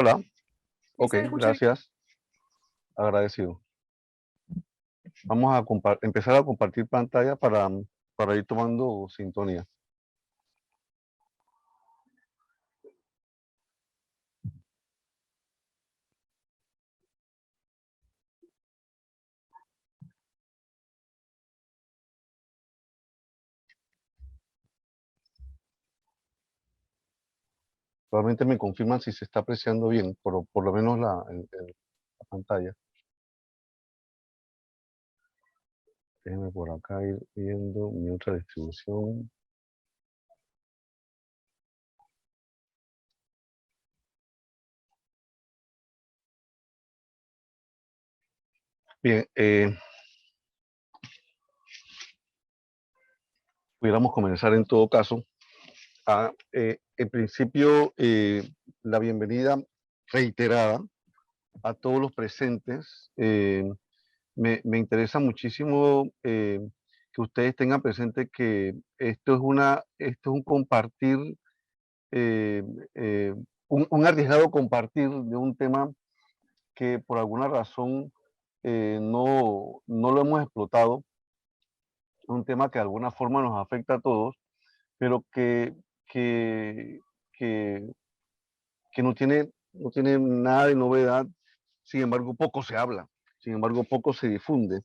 Hola, ¿Sí ok, se me escucha bien? gracias, agradecido. Vamos a empezar a compartir pantalla para ir tomando sintonía. Probablemente me confirman si se está apreciando bien, por lo menos la pantalla. Déjenme por acá ir viendo mi otra distribución. Bien, pudiéramos comenzar en todo caso. En principio, la bienvenida reiterada a todos los presentes. Me interesa muchísimo que ustedes tengan presente que esto es un compartir, eh, eh, un arriesgado compartir de un tema que por alguna razón no lo hemos explotado, un tema que de alguna forma nos afecta a todos, pero que, que, que no tiene nada de novedad, sin embargo poco se habla, sin embargo poco se difunde.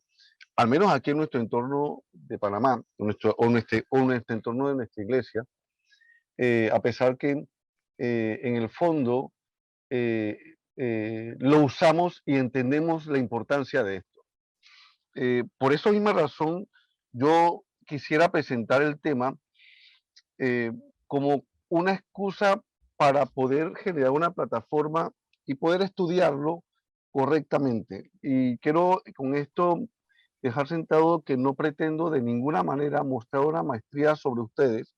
Al menos aquí en nuestro entorno de Panamá, nuestro entorno de nuestra iglesia, a pesar que en el fondo eh, lo usamos y entendemos la importancia de esto. Por esa misma razón, yo quisiera presentar el tema eh, como una excusa para poder generar una plataforma y poder estudiarlo correctamente. Y quiero con esto dejar sentado que no pretendo de ninguna manera mostrar una maestría sobre ustedes.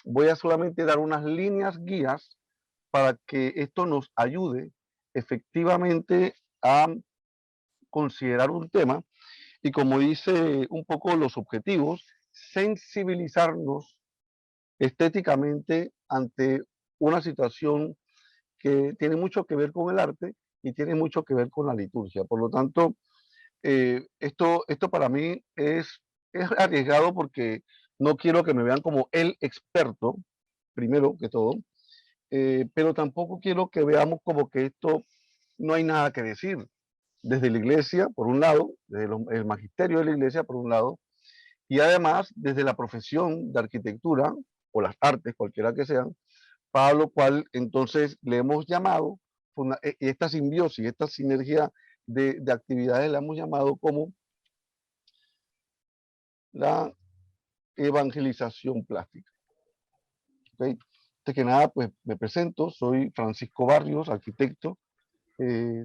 Voy a solamente dar unas líneas guías para que esto nos ayude efectivamente a considerar un tema y, como dice un poco los objetivos, sensibilizarnos estéticamente ante una situación que tiene mucho que ver con el arte y tiene mucho que ver con la liturgia. Por lo tanto, esto para mí es arriesgado porque no quiero que me vean como el experto, primero que todo, pero tampoco quiero que veamos como que esto no hay nada que decir. Desde la iglesia, por un lado, desde el magisterio de la iglesia, por un lado, y además desde la profesión de arquitectura o las artes, cualquiera que sean, para lo cual entonces le hemos llamado, esta simbiosis, esta sinergia de actividades la hemos llamado como la evangelización plástica. ¿Okay? Antes que nada, pues me presento, soy Francisco Barrios, arquitecto,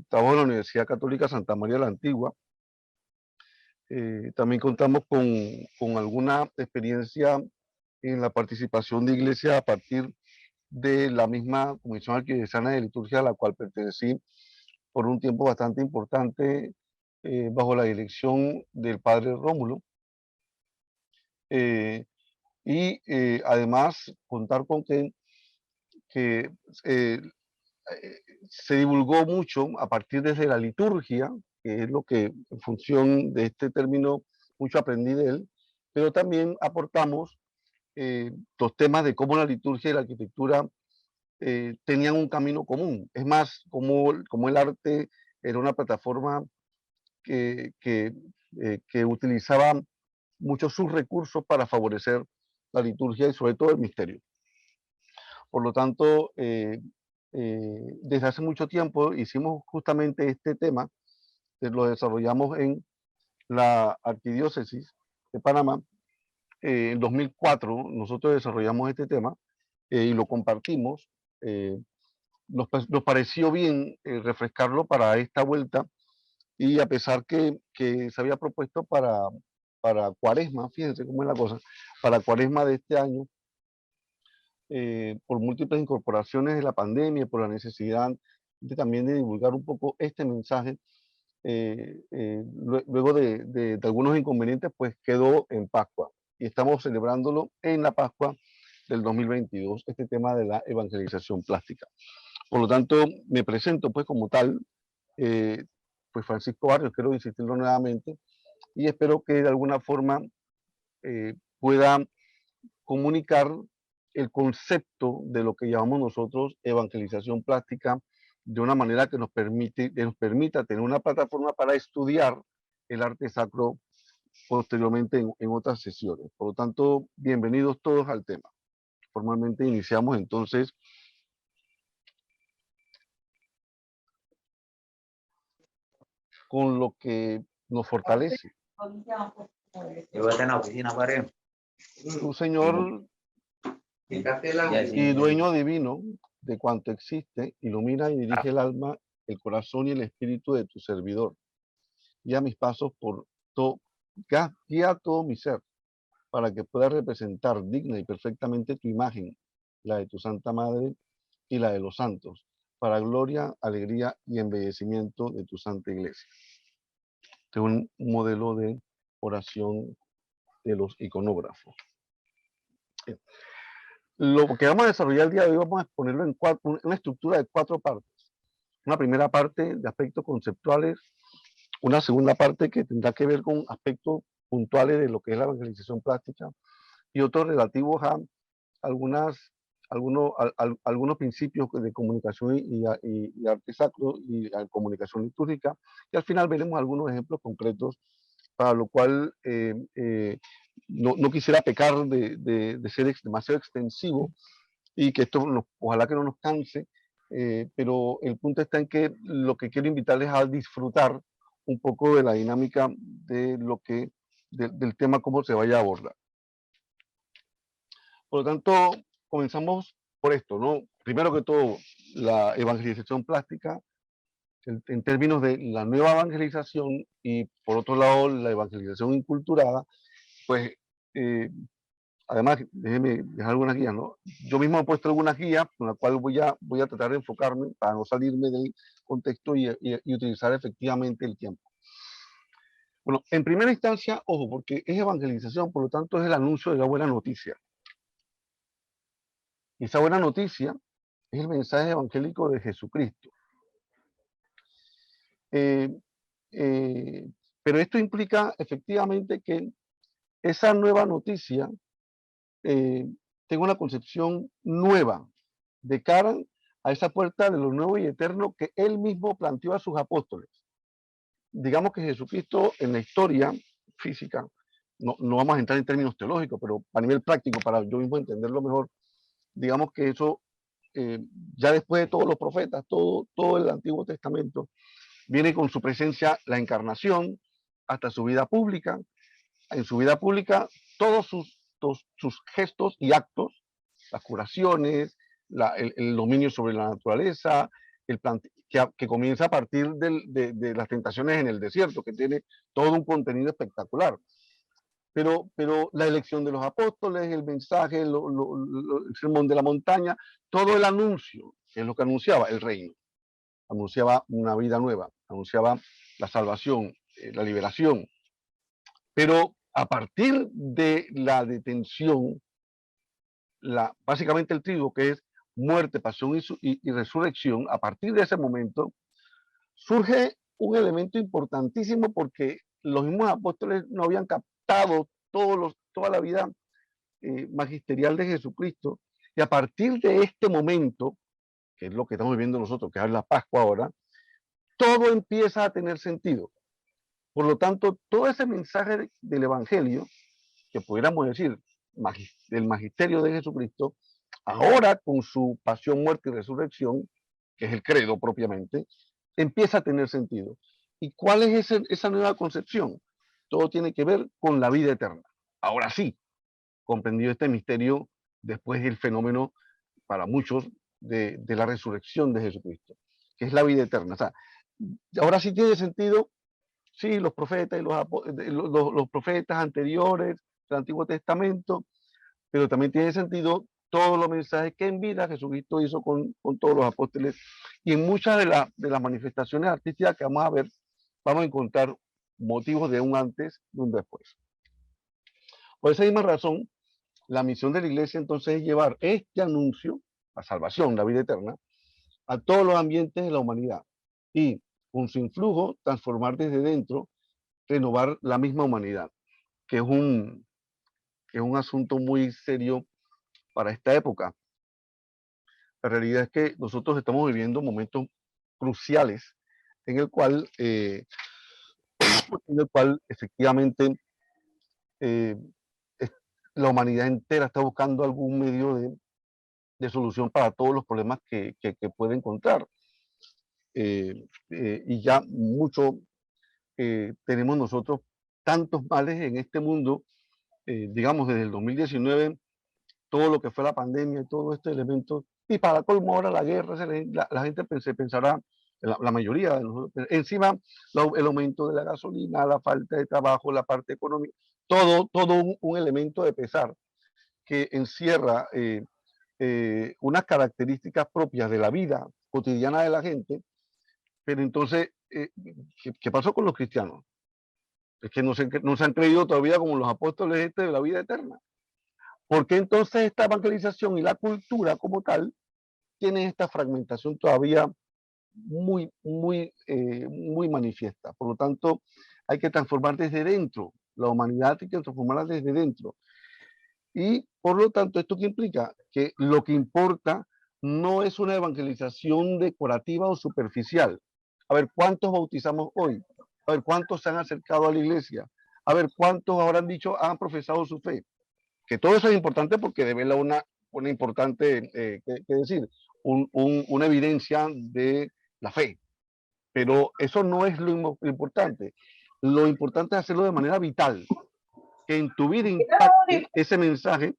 trabajo en la Universidad Católica Santa María la Antigua. También contamos con alguna experiencia en la participación de iglesia a partir de la misma Comisión Arquidiocesana de Liturgia a la cual pertenecí por un tiempo bastante importante bajo la dirección del padre Rómulo. Eh, Además contar con que eh, se divulgó mucho a partir desde la liturgia, que es lo que en función de este término mucho aprendí de él, pero también aportamos los temas de cómo la liturgia y la arquitectura tenían un camino común. Es más, como el arte era una plataforma que utilizaba muchos sus recursos para favorecer la liturgia y sobre todo el misterio. Por lo tanto, desde hace mucho tiempo hicimos justamente este tema, lo desarrollamos en la Arquidiócesis de Panamá. En 2004 nosotros desarrollamos este tema y lo compartimos. Eh, nos pareció bien refrescarlo para esta vuelta y a pesar que se había propuesto para Cuaresma, fíjense cómo es la cosa, para Cuaresma de este año, por múltiples incorporaciones de la pandemia, por la necesidad también de divulgar un poco este mensaje, luego de algunos inconvenientes, pues quedó en Pascua y estamos celebrándolo en la Pascua del 2022, este tema de la evangelización plástica. Por lo tanto, me presento pues como tal, pues Francisco Barrios, quiero insistirlo nuevamente, y espero que de alguna forma pueda comunicar el concepto de lo que llamamos nosotros evangelización plástica de una manera que nos permita tener una plataforma para estudiar el arte sacro posteriormente en otras sesiones. Por lo tanto, bienvenidos todos al tema. Formalmente iniciamos entonces con lo que nos fortalece. Yo voy a estar en la oficina, padre. Tu Señor y dueño divino de cuanto existe, ilumina y dirige el alma, el corazón y el espíritu de tu servidor. Guía mis pasos guía todo mi ser, para que pueda representar digna y perfectamente tu imagen, la de tu Santa Madre y la de los santos, para gloria, alegría y embellecimiento de tu Santa Iglesia. Este es un modelo de oración de los iconógrafos. Lo que vamos a desarrollar el día de hoy, vamos a exponerlo en una estructura de 4 partes. Una primera parte de aspectos conceptuales, una segunda parte que tendrá que ver con aspectos puntuales de lo que es la evangelización plástica y otros relativos a algunos principios de comunicación y arte sacro y comunicación litúrgica, y al final veremos algunos ejemplos concretos, para lo cual no quisiera pecar de ser demasiado extensivo y que esto ojalá que no nos canse, pero el punto está en que lo que quiero invitarles a disfrutar un poco de la dinámica de del tema, cómo se vaya a abordar. Por lo tanto, comenzamos por esto, ¿no? Primero que todo, la evangelización plástica, en términos de la nueva evangelización, y por otro lado, la evangelización inculturada, pues, además, déjeme dejar algunas guías, ¿no? Yo mismo he puesto algunas guías con las cuales voy a tratar de enfocarme para no salirme del contexto y utilizar efectivamente el tiempo. Bueno, en primera instancia, ojo, porque es evangelización, por lo tanto es el anuncio de la buena noticia. Y esa buena noticia es el mensaje evangélico de Jesucristo. Eh, eh, pero esto implica efectivamente que esa nueva noticia tenga una concepción nueva de cara a esa puerta de lo nuevo y eterno que él mismo planteó a sus apóstoles. Digamos que Jesucristo en la historia física, no vamos a entrar en términos teológicos, pero a nivel práctico, para yo mismo entenderlo mejor, digamos que eso, ya después de todos los profetas, todo el Antiguo Testamento, viene con su presencia la encarnación hasta su vida pública. En su vida pública, todos sus gestos y actos, las curaciones, el dominio sobre la naturaleza, que comienza a partir de las tentaciones en el desierto, que tiene todo un contenido espectacular. Pero la elección de los apóstoles, el mensaje, el sermón de la montaña, todo el anuncio, que es lo que anunciaba el reino, anunciaba una vida nueva, anunciaba la salvación, la liberación. Pero a partir de la detención, básicamente el trigo, que es muerte, pasión y resurrección, a partir de ese momento surge un elemento importantísimo, porque los mismos apóstoles no habían captado toda la vida magisterial de Jesucristo, y a partir de este momento, que es lo que estamos viviendo nosotros, que es la Pascua ahora, todo empieza a tener sentido. Por lo tanto, todo ese mensaje del Evangelio, que pudiéramos decir del magisterio de Jesucristo, ahora con su pasión, muerte y resurrección, que es el credo propiamente, empieza a tener sentido. ¿Y cuál es esa nueva concepción? Todo tiene que ver con la vida eterna. Ahora sí, comprendido este misterio después del fenómeno para muchos de la resurrección de Jesucristo, que es la vida eterna. O sea, ahora sí tiene sentido, sí, los profetas y los profetas anteriores del Antiguo Testamento, pero también tiene sentido todos los mensajes que en vida Jesucristo hizo con todos los apóstoles, y en muchas de las manifestaciones artísticas que vamos a ver, vamos a encontrar motivos de un antes y un después. Por esa misma razón, la misión de la iglesia entonces es llevar este anuncio, la salvación, la vida eterna, a todos los ambientes de la humanidad y con su influjo transformar desde dentro, renovar la misma humanidad, que es un asunto muy serio para esta época. La realidad es que nosotros estamos viviendo momentos cruciales en el cual, efectivamente eh, la humanidad entera está buscando algún medio de solución para todos los problemas que puede encontrar. Y ya mucho tenemos nosotros tantos males en este mundo, digamos desde el 2019, todo lo que fue la pandemia y todo este elemento, y para colmo ahora la guerra, la gente pensará, la mayoría de nosotros, encima el aumento de la gasolina, la falta de trabajo, la parte económica, todo un elemento de pesar que encierra unas características propias de la vida cotidiana de la gente, pero entonces, ¿qué pasó con los cristianos? Es que no se han creído todavía como los apóstoles de la vida eterna. ¿Por qué entonces esta evangelización y la cultura como tal tienen esta fragmentación todavía muy manifiesta? Por lo tanto, hay que transformar desde dentro. La humanidad hay que transformarla desde dentro. Y por lo tanto, ¿esto qué implica? Que lo que importa no es una evangelización decorativa o superficial. A ver, ¿cuántos bautizamos hoy? A ver, ¿cuántos se han acercado a la iglesia? A ver, ¿cuántos habrán dicho, han profesado su fe? Que todo eso es importante porque devela una importante, ¿qué decir? Una evidencia de la fe. Pero eso no es lo importante. Lo importante es hacerlo de manera vital, que en tu vida impacte ese mensaje,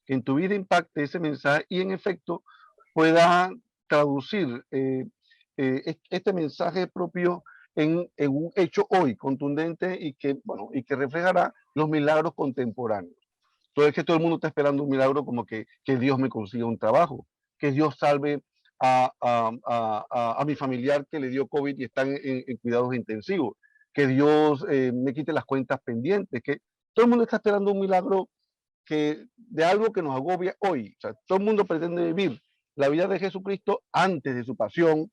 que en tu vida impacte ese mensaje y en efecto pueda traducir este mensaje propio en un hecho hoy contundente bueno, y que reflejará los milagros contemporáneos. Todo es que todo el mundo está esperando un milagro como que Dios me consiga un trabajo, que Dios salve a mi familiar que le dio COVID y está en cuidados intensivos, que Dios me quite las cuentas pendientes, que todo el mundo está esperando un milagro de algo que nos agobia hoy. O sea, todo el mundo pretende vivir la vida de Jesucristo antes de su pasión,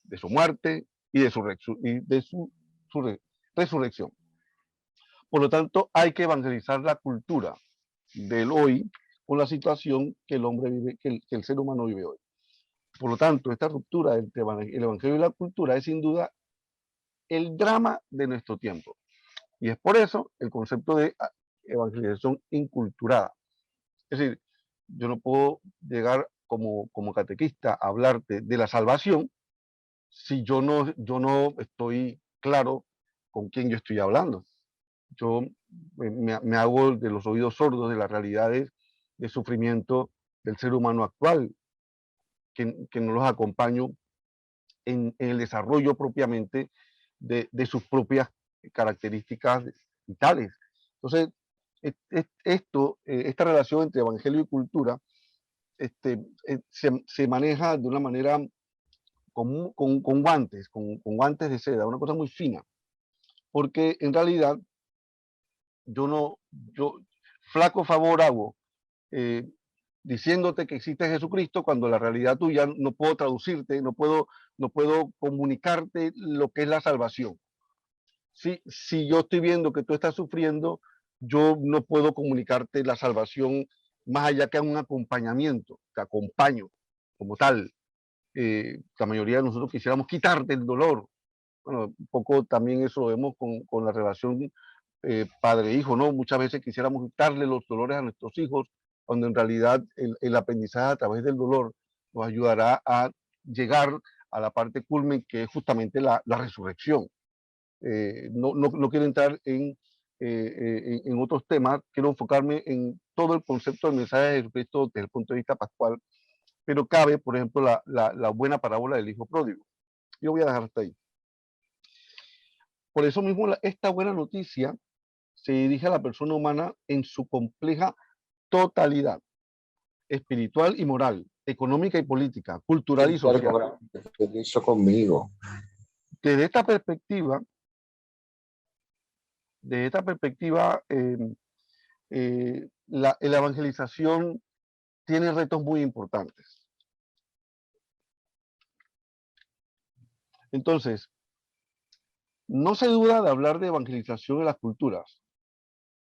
de su muerte y de su resurrección. Por lo tanto, hay que evangelizar la cultura del hoy con la situación que el hombre vive, que el ser humano vive hoy. Por lo tanto, esta ruptura entre el evangelio y la cultura es sin duda el drama de nuestro tiempo. Y es por eso el concepto de evangelización inculturada. Es decir, yo no puedo llegar como catequista a hablarte de la salvación si yo no estoy claro con quién yo estoy hablando. Yo me hago de los oídos sordos de las realidades de sufrimiento del ser humano actual, que no los acompaño en el desarrollo propiamente de sus propias características vitales. Entonces, esta relación entre evangelio y cultura se maneja de una manera con guantes de seda, una cosa muy fina, porque en realidad yo flaco favor hago eh, diciéndote que existe Jesucristo cuando la realidad tuya no puedo traducirte, no puedo comunicarte lo que es la salvación. Si yo estoy viendo que tú estás sufriendo, yo no puedo comunicarte la salvación más allá que un acompañamiento, te acompaño como tal. La mayoría de nosotros quisiéramos quitarte el dolor. Bueno, un poco también eso lo vemos con la relación padre-hijo, ¿no? Muchas veces quisiéramos quitarle los dolores a nuestros hijos, cuando en realidad el aprendizaje a través del dolor nos ayudará a llegar a la parte culmen que es justamente la resurrección. No quiero entrar en otros temas, quiero enfocarme en todo el concepto del mensaje de Jesucristo desde el punto de vista pascual, pero cabe, por ejemplo, la buena parábola del hijo pródigo. Yo voy a dejar hasta ahí. Por eso mismo, esta buena noticia se dirige a la persona humana en su compleja totalidad, espiritual y moral, económica y política, cultural y social. ¿Qué hizo conmigo? Desde esta perspectiva, la evangelización tiene retos muy importantes. Entonces, no se duda de hablar de evangelización en las culturas.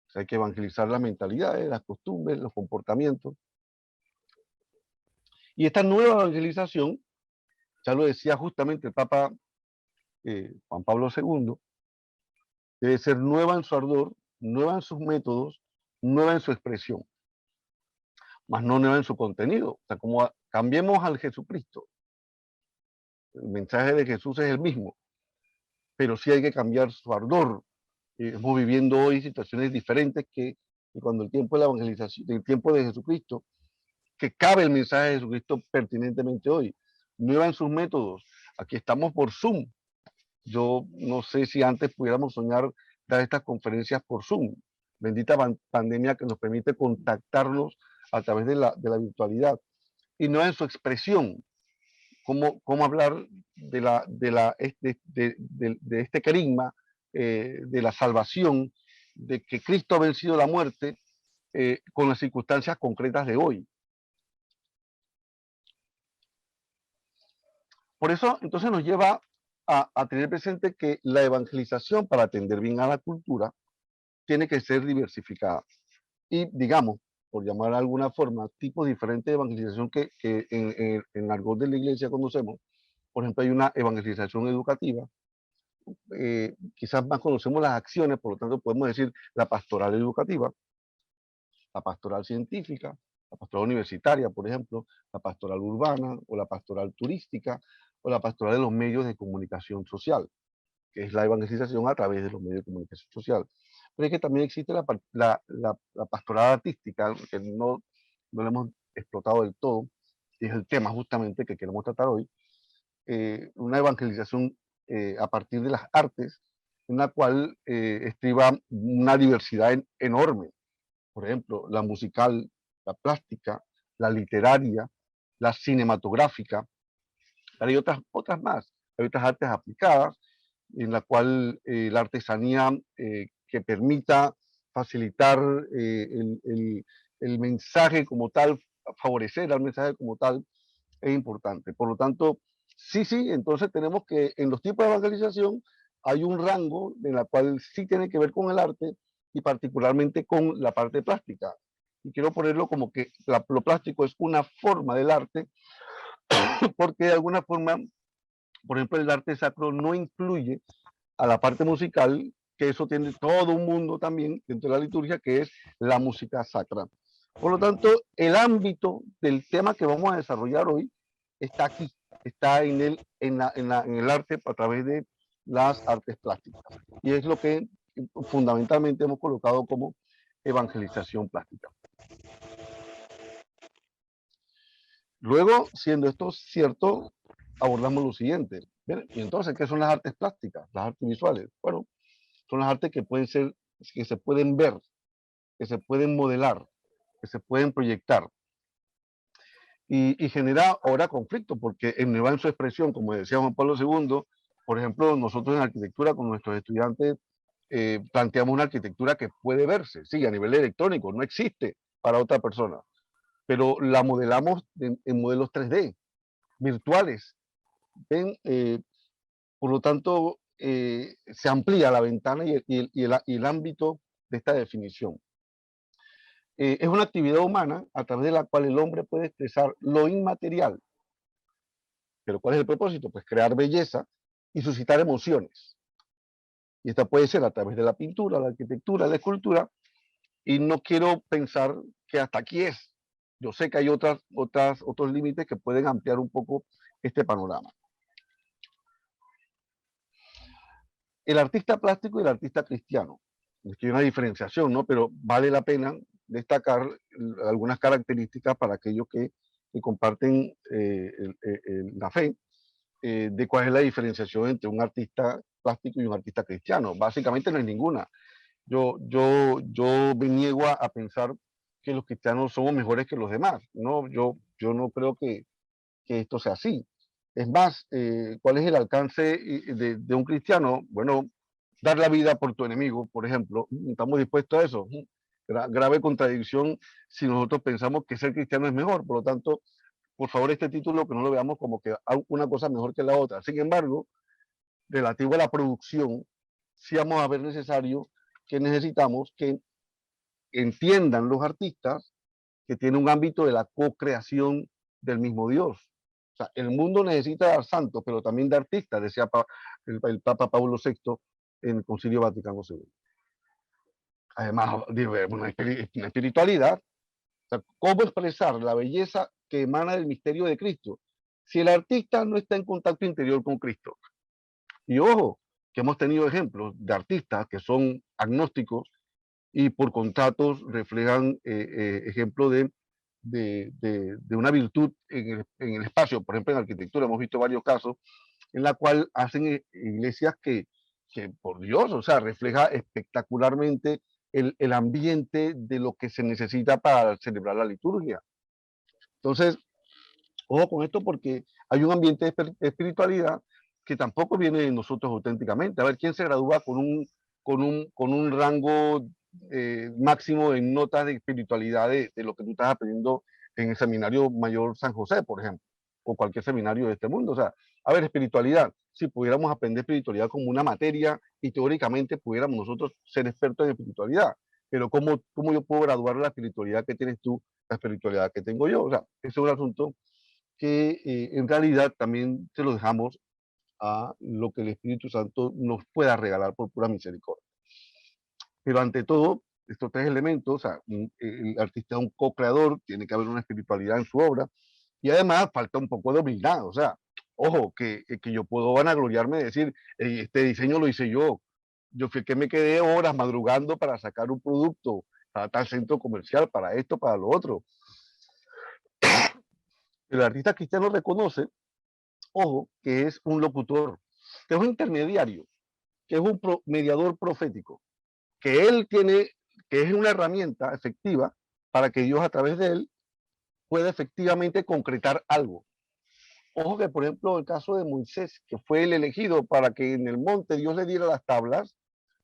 O sea, hay que evangelizar las mentalidades, las costumbres, los comportamientos. Y esta nueva evangelización, ya lo decía justamente el Papa Juan Pablo II, debe ser nueva en su ardor, nueva en sus métodos, nueva en su expresión, más no nueva en su contenido. O sea, como cambiemos al Jesucristo. El mensaje de Jesús es el mismo, pero sí hay que cambiar su ardor. Estamos viviendo hoy situaciones diferentes que cuando el tiempo de la evangelización, el tiempo de Jesucristo, que cabe el mensaje de Jesucristo pertinentemente hoy. Nueva en sus métodos. Aquí estamos por Zoom. Yo no sé si antes pudiéramos soñar dar estas conferencias por Zoom. Bendita pandemia que nos permite contactarnos a través de la virtualidad. Y no en su expresión. Cómo hablar de este carisma, de la salvación, de que Cristo ha vencido la muerte con las circunstancias concretas de hoy. Por eso, entonces nos lleva a tener presente que la evangelización para atender bien a la cultura tiene que ser diversificada. Y digamos, por llamar de alguna forma, tipos diferentes de evangelización que en el argot de la iglesia conocemos. Por ejemplo, hay una evangelización educativa. Quizás más conocemos las acciones, por lo tanto podemos decir la pastoral educativa, la pastoral científica, la pastoral universitaria, por ejemplo, la pastoral urbana o la pastoral turística o la pastoral de los medios de comunicación social, que es la evangelización a través de los medios de comunicación social. Pero es que también existe la pastoral artística, que no la hemos explotado del todo, y es el tema justamente que queremos tratar hoy, una evangelización a partir de las artes, en la cual estriba una diversidad enorme. Por ejemplo, la musical, la plástica, la literaria, la cinematográfica, pero hay otras más. Hay otras artes aplicadas, en la cual la artesanía que permita facilitar el mensaje como tal, favorecer al mensaje como tal, es importante. Por lo tanto, sí, entonces tenemos que en los tipos de evangelización hay un rango en la cual sí tiene que ver con el arte y particularmente con la parte plástica. Y quiero ponerlo como que lo plástico es una forma del arte, porque de alguna forma, por ejemplo, el arte sacro no incluye a la parte musical, que eso tiene todo un mundo también dentro de la liturgia, que es la música sacra. Por lo tanto, el ámbito del tema que vamos a desarrollar hoy está aquí, está en el arte a través de las artes plásticas. Y es lo que fundamentalmente hemos colocado como evangelización plástica. Luego, siendo esto cierto, abordamos lo siguiente. ¿Bien? Y entonces, ¿qué son las artes plásticas? Las artes visuales. Bueno, son las artes que pueden ser, que se pueden ver, que se pueden modelar, que se pueden proyectar. Y genera ahora conflicto, porque en su expresión, como decía Juan Pablo II, por ejemplo, nosotros en arquitectura con nuestros estudiantes planteamos una arquitectura que puede verse, sí, a nivel electrónico, no existe para otra persona, pero la modelamos en modelos 3D, virtuales. ¿Ven? Por lo tanto, se amplía la ventana y el ámbito de esta definición. Es una actividad humana a través de la cual el hombre puede expresar lo inmaterial. ¿Pero cuál es el propósito? Pues crear belleza y suscitar emociones. Y esta puede ser a través de la pintura, la arquitectura, la escultura, y no quiero pensar que hasta aquí es. Yo sé que hay otros límites que pueden ampliar un poco este panorama. El artista plástico y el artista cristiano. Aquí hay una diferenciación, ¿no? Pero vale la pena destacar algunas características para aquellos que comparten la fe, de cuál es la diferenciación entre un artista plástico y un artista cristiano. Básicamente no es ninguna. Yo me niego a pensar que los cristianos somos mejores que los demás. No, yo no creo que esto sea así. Es más, ¿cuál es el alcance de un cristiano? Bueno, dar la vida por tu enemigo, por ejemplo. ¿Estamos dispuestos a eso? Grave contradicción si nosotros pensamos que ser cristiano es mejor. Por lo tanto, por favor, este título que no lo veamos como que una cosa mejor que la otra. Sin embargo, relativo a la producción, sí vamos a ver necesario que necesitamos que entiendan los artistas que tiene un ámbito de la co-creación del mismo Dios. O sea, el mundo necesita de santos, pero también de artistas, decía el Papa Pablo VI en el Concilio Vaticano II. Además, una espiritualidad. O sea, ¿cómo expresar la belleza que emana del misterio de Cristo si el artista no está en contacto interior con Cristo? Y ojo, que hemos tenido ejemplos de artistas que son agnósticos y por contratos reflejan ejemplo de una virtud en el espacio. Por ejemplo, en arquitectura hemos visto varios casos en la cual hacen iglesias que, por Dios, o sea, refleja espectacularmente el ambiente de lo que se necesita para celebrar la liturgia. Entonces, ojo con esto porque hay un ambiente de espiritualidad que tampoco viene de nosotros auténticamente. A ver, ¿quién se gradúa con un rango máximo en notas de espiritualidad de lo que tú estás aprendiendo en el Seminario Mayor San José, por ejemplo, o cualquier seminario de este mundo? O sea, a ver, espiritualidad, si pudiéramos aprender espiritualidad como una materia y teóricamente pudiéramos nosotros ser expertos en espiritualidad, pero ¿cómo yo puedo graduar la espiritualidad que tienes tú, la espiritualidad que tengo yo? O sea, ese es un asunto que en realidad también se lo dejamos a lo que el Espíritu Santo nos pueda regalar por pura misericordia. Pero ante todo, estos tres elementos, o sea, el artista es un co-creador, tiene que haber una espiritualidad en su obra, y además falta un poco de humildad, o sea, ojo, que yo puedo vanagloriarme de decir, este diseño lo hice yo fui el que me quedé horas madrugando para sacar un producto, para tal centro comercial, para esto, para lo otro. El artista cristiano reconoce, ojo, que es un locutor, que es un intermediario, que es un mediador profético, que él tiene, que es una herramienta efectiva para que Dios a través de él pueda efectivamente concretar algo. Ojo que, por ejemplo, el caso de Moisés, que fue el elegido para que en el monte Dios le diera las tablas,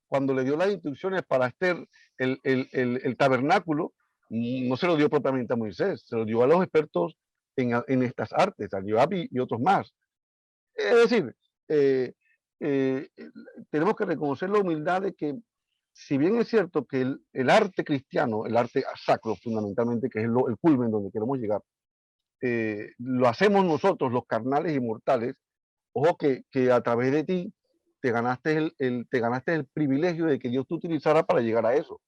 cuando le dio las instrucciones para hacer el tabernáculo, no se lo dio propiamente a Moisés, se lo dio a los expertos en estas artes, a Joab y otros más. Es decir, eh, eh, tenemos que reconocer la humildad de que, si bien es cierto que el arte cristiano, el arte sacro fundamentalmente, que es el culmen donde queremos llegar, lo hacemos nosotros, los carnales y mortales, ojo que a través de ti te ganaste el privilegio de que Dios te utilizara para llegar a eso.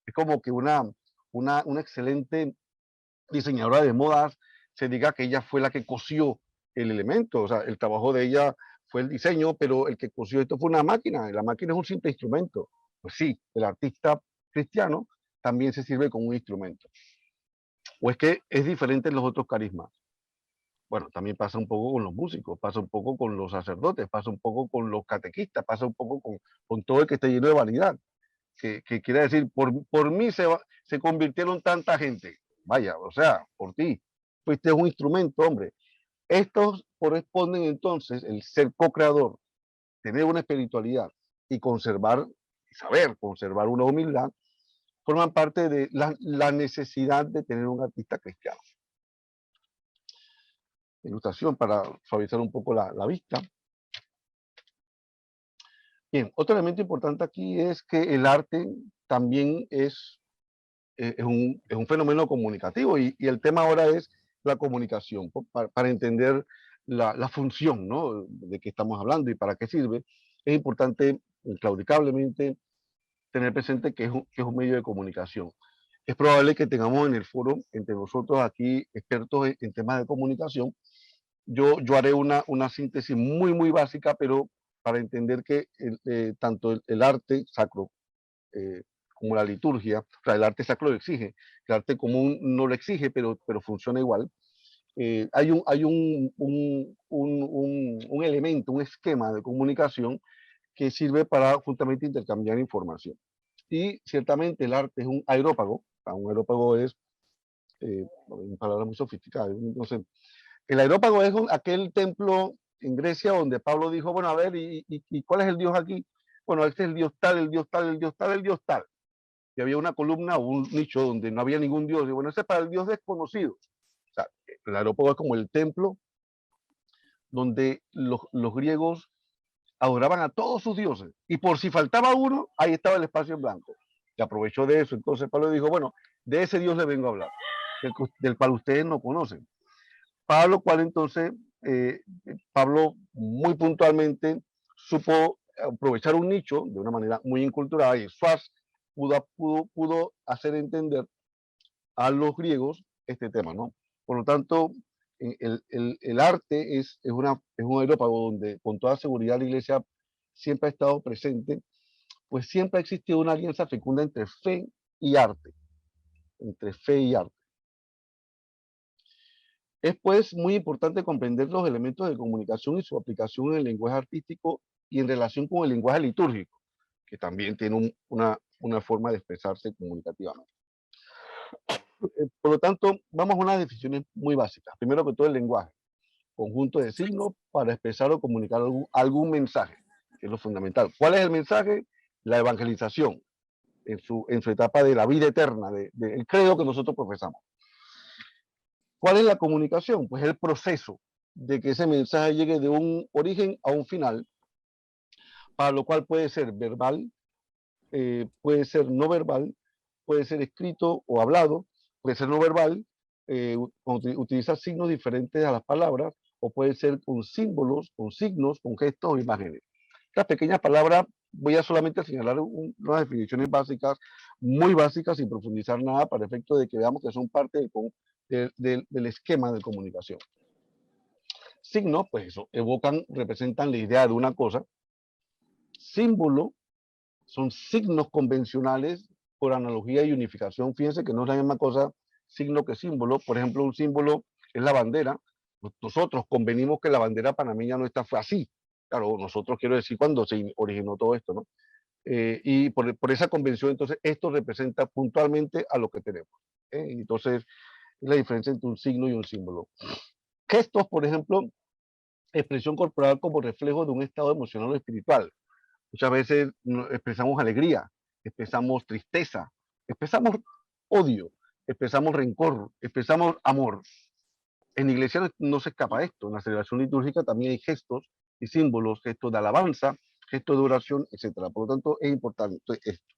Es como que una excelente diseñadora de modas se diga que ella fue la que cosió el elemento, o sea, el trabajo de ella fue el diseño, pero el que cosió esto fue una máquina, y la máquina es un simple instrumento. Pues sí, el artista cristiano también se sirve como un instrumento. O es que es diferente en los otros carismas. Bueno, también pasa un poco con los músicos, pasa un poco con los sacerdotes, pasa un poco con los catequistas, pasa un poco con todo el que esté lleno de vanidad. Que quiere decir, por mí se convirtieron tanta gente. Vaya, o sea, por ti. Fuiste un instrumento, hombre. Estos corresponden entonces, el ser co-creador, tener una espiritualidad y conservar, saber conservar una humildad, forman parte de la necesidad de tener un artista cristiano. Ilustración para suavizar un poco la vista. Bien, otro elemento importante aquí es que el arte también es un fenómeno comunicativo y el tema ahora es la comunicación, para entender la función, ¿no?, de qué estamos hablando y para qué sirve. Es importante, claudicablemente, tener presente que es un medio de comunicación. Es probable que tengamos en el foro, entre nosotros aquí, expertos en temas de comunicación. Yo haré una síntesis muy básica, pero para entender que tanto el arte sacro como la liturgia, o sea, el arte sacro lo exige, el arte común no lo exige, pero funciona igual. Hay un elemento, un esquema de comunicación que sirve para justamente intercambiar información. Y ciertamente el arte es un aerópago, un aerópago es, una palabra muy sofisticada, no sé. El aerópago es aquel templo en Grecia donde Pablo dijo, bueno, a ver, ¿y cuál es el Dios aquí? Bueno, este es el Dios tal, el Dios tal, el Dios tal, el Dios tal. Y había una columna o un nicho donde no había ningún Dios. Y bueno, ese es para el Dios desconocido. O sea, el aerópago es como el templo donde los griegos adoraban a todos sus dioses. Y por si faltaba uno, ahí estaba el espacio en blanco. Y aprovechó de eso. Entonces Pablo dijo, bueno, de ese Dios le vengo a hablar, del cual ustedes no conocen. Pablo, cual entonces, Pablo muy puntualmente supo aprovechar un nicho de una manera muy inculturada y Schwartz pudo hacer entender a los griegos este tema, ¿no? Por lo tanto, el arte es un aerópago donde con toda seguridad la iglesia siempre ha estado presente, pues siempre ha existido una alianza fecunda entre fe y arte, entre fe y arte. Es pues muy importante comprender los elementos de comunicación y su aplicación en el lenguaje artístico y en relación con el lenguaje litúrgico, que también tiene una forma de expresarse comunicativamente. Por lo tanto, vamos a unas definiciones muy básicas. Primero que todo, el lenguaje, conjunto de signos para expresar o comunicar algún mensaje, que es lo fundamental. ¿Cuál es el mensaje? La evangelización, en su etapa de la vida eterna, del credo que nosotros profesamos. ¿Cuál es la comunicación? Pues el proceso de que ese mensaje llegue de un origen a un final, para lo cual puede ser verbal, puede ser no verbal, puede ser escrito o hablado, puede ser no verbal, utilizar signos diferentes a las palabras, o puede ser con símbolos, con signos, con gestos o imágenes. Estas pequeñas palabras voy a solamente señalar unas definiciones básicas, muy básicas, sin profundizar nada, para efecto de que veamos que son parte del esquema de comunicación. Signos, pues eso, representan la idea de una cosa. Símbolo son signos convencionales por analogía y unificación. Fíjense que no es la misma cosa signo que símbolo. Por ejemplo, un símbolo es la bandera. Nosotros convenimos que la bandera panameña no fue así. Claro, nosotros quiero decir cuando se originó todo esto, ¿no? Y por esa convención, entonces, esto representa puntualmente a lo que tenemos. Entonces, es la diferencia entre un signo y un símbolo. Gestos, por ejemplo, expresión corporal como reflejo de un estado emocional o espiritual. Muchas veces expresamos alegría, expresamos tristeza, expresamos odio, expresamos rencor, expresamos amor. En la iglesia no se escapa esto. En la celebración litúrgica también hay gestos y símbolos, gestos de alabanza, gestos de oración, etc. Por lo tanto, es importante esto.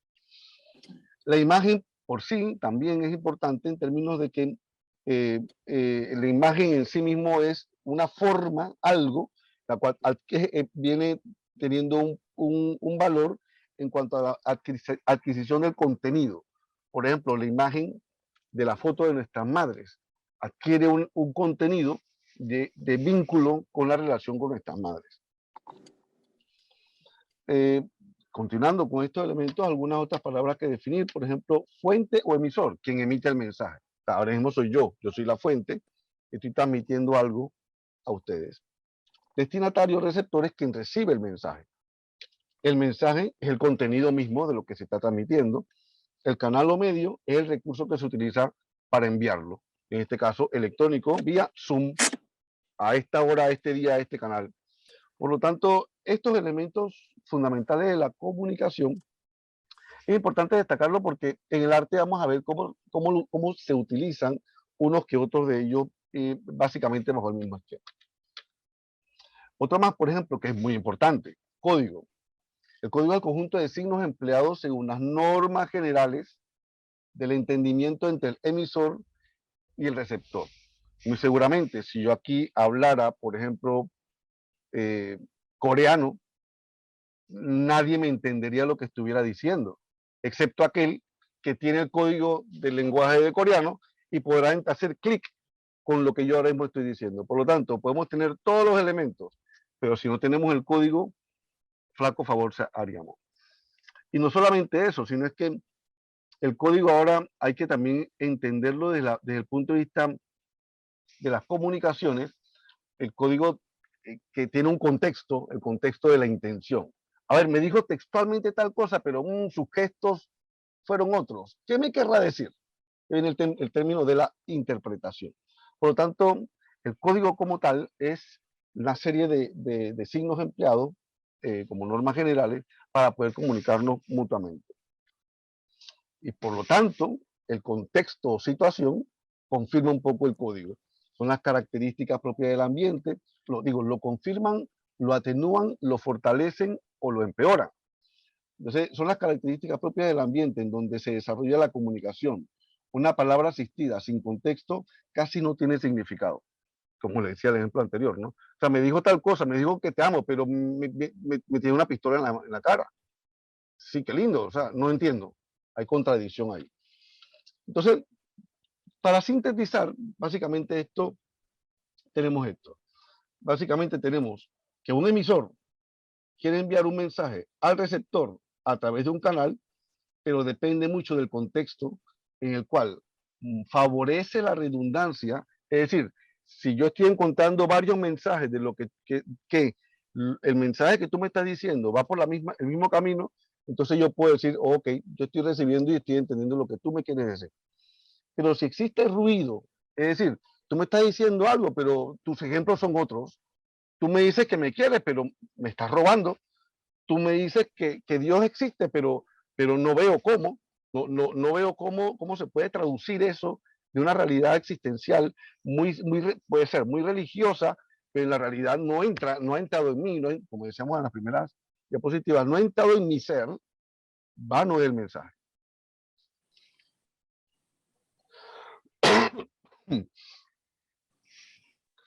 La imagen por sí también es importante en términos de que la imagen en sí mismo es una forma, algo, la cual viene teniendo un valor en cuanto a la adquisición del contenido. Por ejemplo, la imagen de la foto de nuestras madres adquiere un contenido de vínculo con la relación con nuestras madres. Continuando con estos elementos, algunas otras palabras que definir, por ejemplo, fuente o emisor, quien emite el mensaje. Ahora mismo soy yo soy la fuente, estoy transmitiendo algo a ustedes. Destinatario, receptor es quien recibe el mensaje. El mensaje es el contenido mismo de lo que se está transmitiendo. El canal o medio es el recurso que se utiliza para enviarlo. En este caso, electrónico, vía Zoom, a esta hora, a este día, a este canal. Por lo tanto, estos elementos fundamentales de la comunicación es importante destacarlo porque en el arte vamos a ver cómo se utilizan unos que otros de ellos, básicamente bajo el mismo esquema. Otro más, por ejemplo, que es muy importante, código. El código es el conjunto de signos empleados según las normas generales del entendimiento entre el emisor y el receptor. Muy seguramente, si yo aquí hablara, por ejemplo, coreano, nadie me entendería lo que estuviera diciendo, excepto aquel que tiene el código del lenguaje de coreano y podrá hacer clic con lo que yo ahora mismo estoy diciendo. Por lo tanto, podemos tener todos los elementos, pero si no tenemos el código, flaco favor haríamos. Y no solamente eso, sino es que el código ahora hay que también entenderlo desde el punto de vista de las comunicaciones, el código que tiene un contexto, el contexto de la intención. A ver, me dijo textualmente tal cosa, pero sus gestos fueron otros. ¿Qué me querrá decir? En el término de la interpretación. Por lo tanto, el código como tal es una serie de signos empleados como normas generales para poder comunicarnos mutuamente. Y por lo tanto, el contexto o situación confirma un poco el código. Son las características propias del ambiente, lo confirman lo atenúan, lo fortalecen o lo empeoran. Entonces, son las características propias del ambiente en donde se desarrolla la comunicación. Una palabra asistida sin contexto casi no tiene significado, como le decía el ejemplo anterior, ¿no? O sea, me dijo tal cosa, me dijo que te amo, pero me tiene una pistola en la cara. Sí, qué lindo, o sea, no entiendo. Hay contradicción ahí. Entonces, para sintetizar, básicamente tenemos esto. Básicamente tenemos que un emisor quiere enviar un mensaje al receptor a través de un canal, pero depende mucho del contexto en el cual favorece la redundancia. Es decir, si yo estoy encontrando varios mensajes de lo que el mensaje que tú me estás diciendo va por el mismo camino, entonces yo puedo decir, ok, yo estoy recibiendo y estoy entendiendo lo que tú me quieres decir. Pero si existe ruido, es decir, tú me estás diciendo algo, pero tus ejemplos son otros. Tú me dices que me quieres, pero me estás robando. Tú me dices que Dios existe, pero no veo cómo. No veo cómo se puede traducir eso de una realidad existencial puede ser muy religiosa, pero en la realidad no ha entrado en mí, como decíamos en las primeras diapositivas, no ha entrado en mi ser, vano es el mensaje.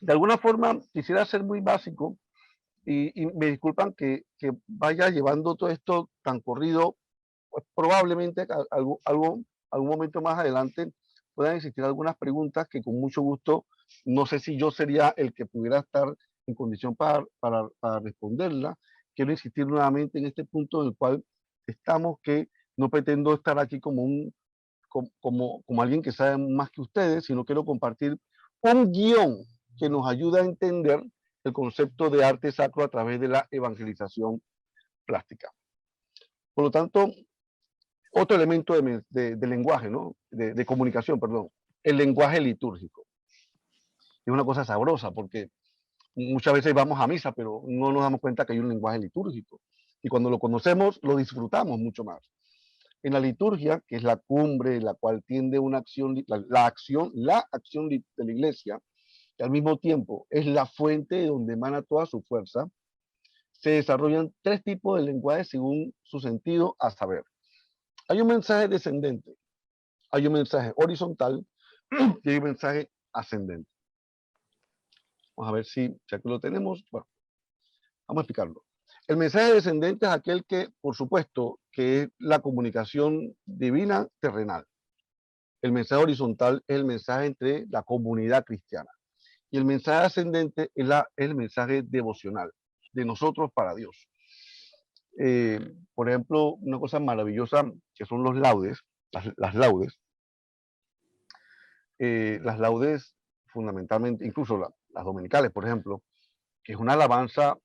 De alguna forma, quisiera ser muy básico y me disculpan que vaya llevando todo esto tan corrido, pues probablemente algún momento más adelante puedan existir algunas preguntas que con mucho gusto, no sé si yo sería el que pudiera estar en condición para responderla. Quiero insistir nuevamente en este punto en el cual estamos, que no pretendo estar aquí como alguien que sabe más que ustedes, sino quiero compartir un guión que nos ayuda a entender el concepto de arte sacro a través de la evangelización plástica. Por lo tanto, otro elemento de lenguaje, ¿no? De comunicación, perdón, el lenguaje litúrgico. Es una cosa sabrosa porque muchas veces vamos a misa, pero no nos damos cuenta que hay un lenguaje litúrgico. Y cuando lo conocemos, lo disfrutamos mucho más. En la liturgia, que es la cumbre, la cual tiende una acción, la acción de la iglesia, que al mismo tiempo es la fuente de donde emana toda su fuerza, se desarrollan tres tipos de lenguaje según su sentido, a saber, hay un mensaje descendente, hay un mensaje horizontal y hay un mensaje ascendente. Vamos a ver si aquí lo tenemos. Bueno, vamos a explicarlo. El mensaje descendente es aquel que, por supuesto, que es la comunicación divina terrenal. El mensaje horizontal es el mensaje entre la comunidad cristiana. Y el mensaje ascendente es el mensaje devocional, de nosotros para Dios. Por ejemplo, una cosa maravillosa que son los laudes, las laudes. Las laudes, fundamentalmente, incluso las dominicales, por ejemplo, que es una alabanza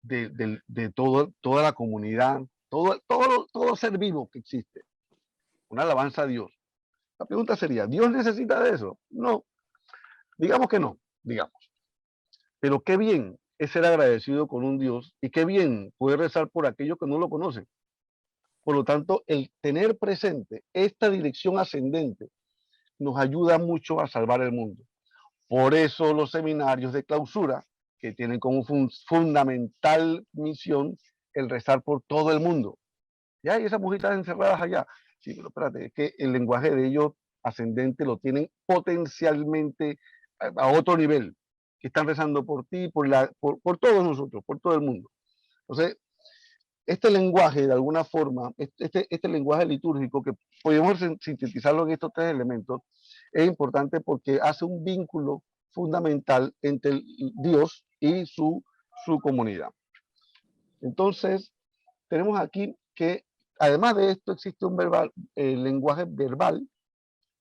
de toda la comunidad, todo ser vivo que existe. Una alabanza a Dios. La pregunta sería, ¿Dios necesita de eso? No, digamos que no, digamos. Pero qué bien es ser agradecido con un Dios y qué bien poder rezar por aquellos que no lo conocen. Por lo tanto, el tener presente esta dirección ascendente nos ayuda mucho a salvar el mundo. Por eso los seminarios de clausura, que tienen como fundamental misión el rezar por todo el mundo. Ya hay esas mujitas encerradas allá. Sí, pero espérate, es que el lenguaje de ellos ascendente lo tienen potencialmente a otro nivel, que están rezando por ti, por todos nosotros, por todo el mundo. Entonces, este lenguaje, de alguna forma, este lenguaje litúrgico, que podemos sintetizarlo en estos tres elementos, es importante porque hace un vínculo fundamental entre Dios y su comunidad. Entonces, tenemos aquí que, además de esto, existe un lenguaje verbal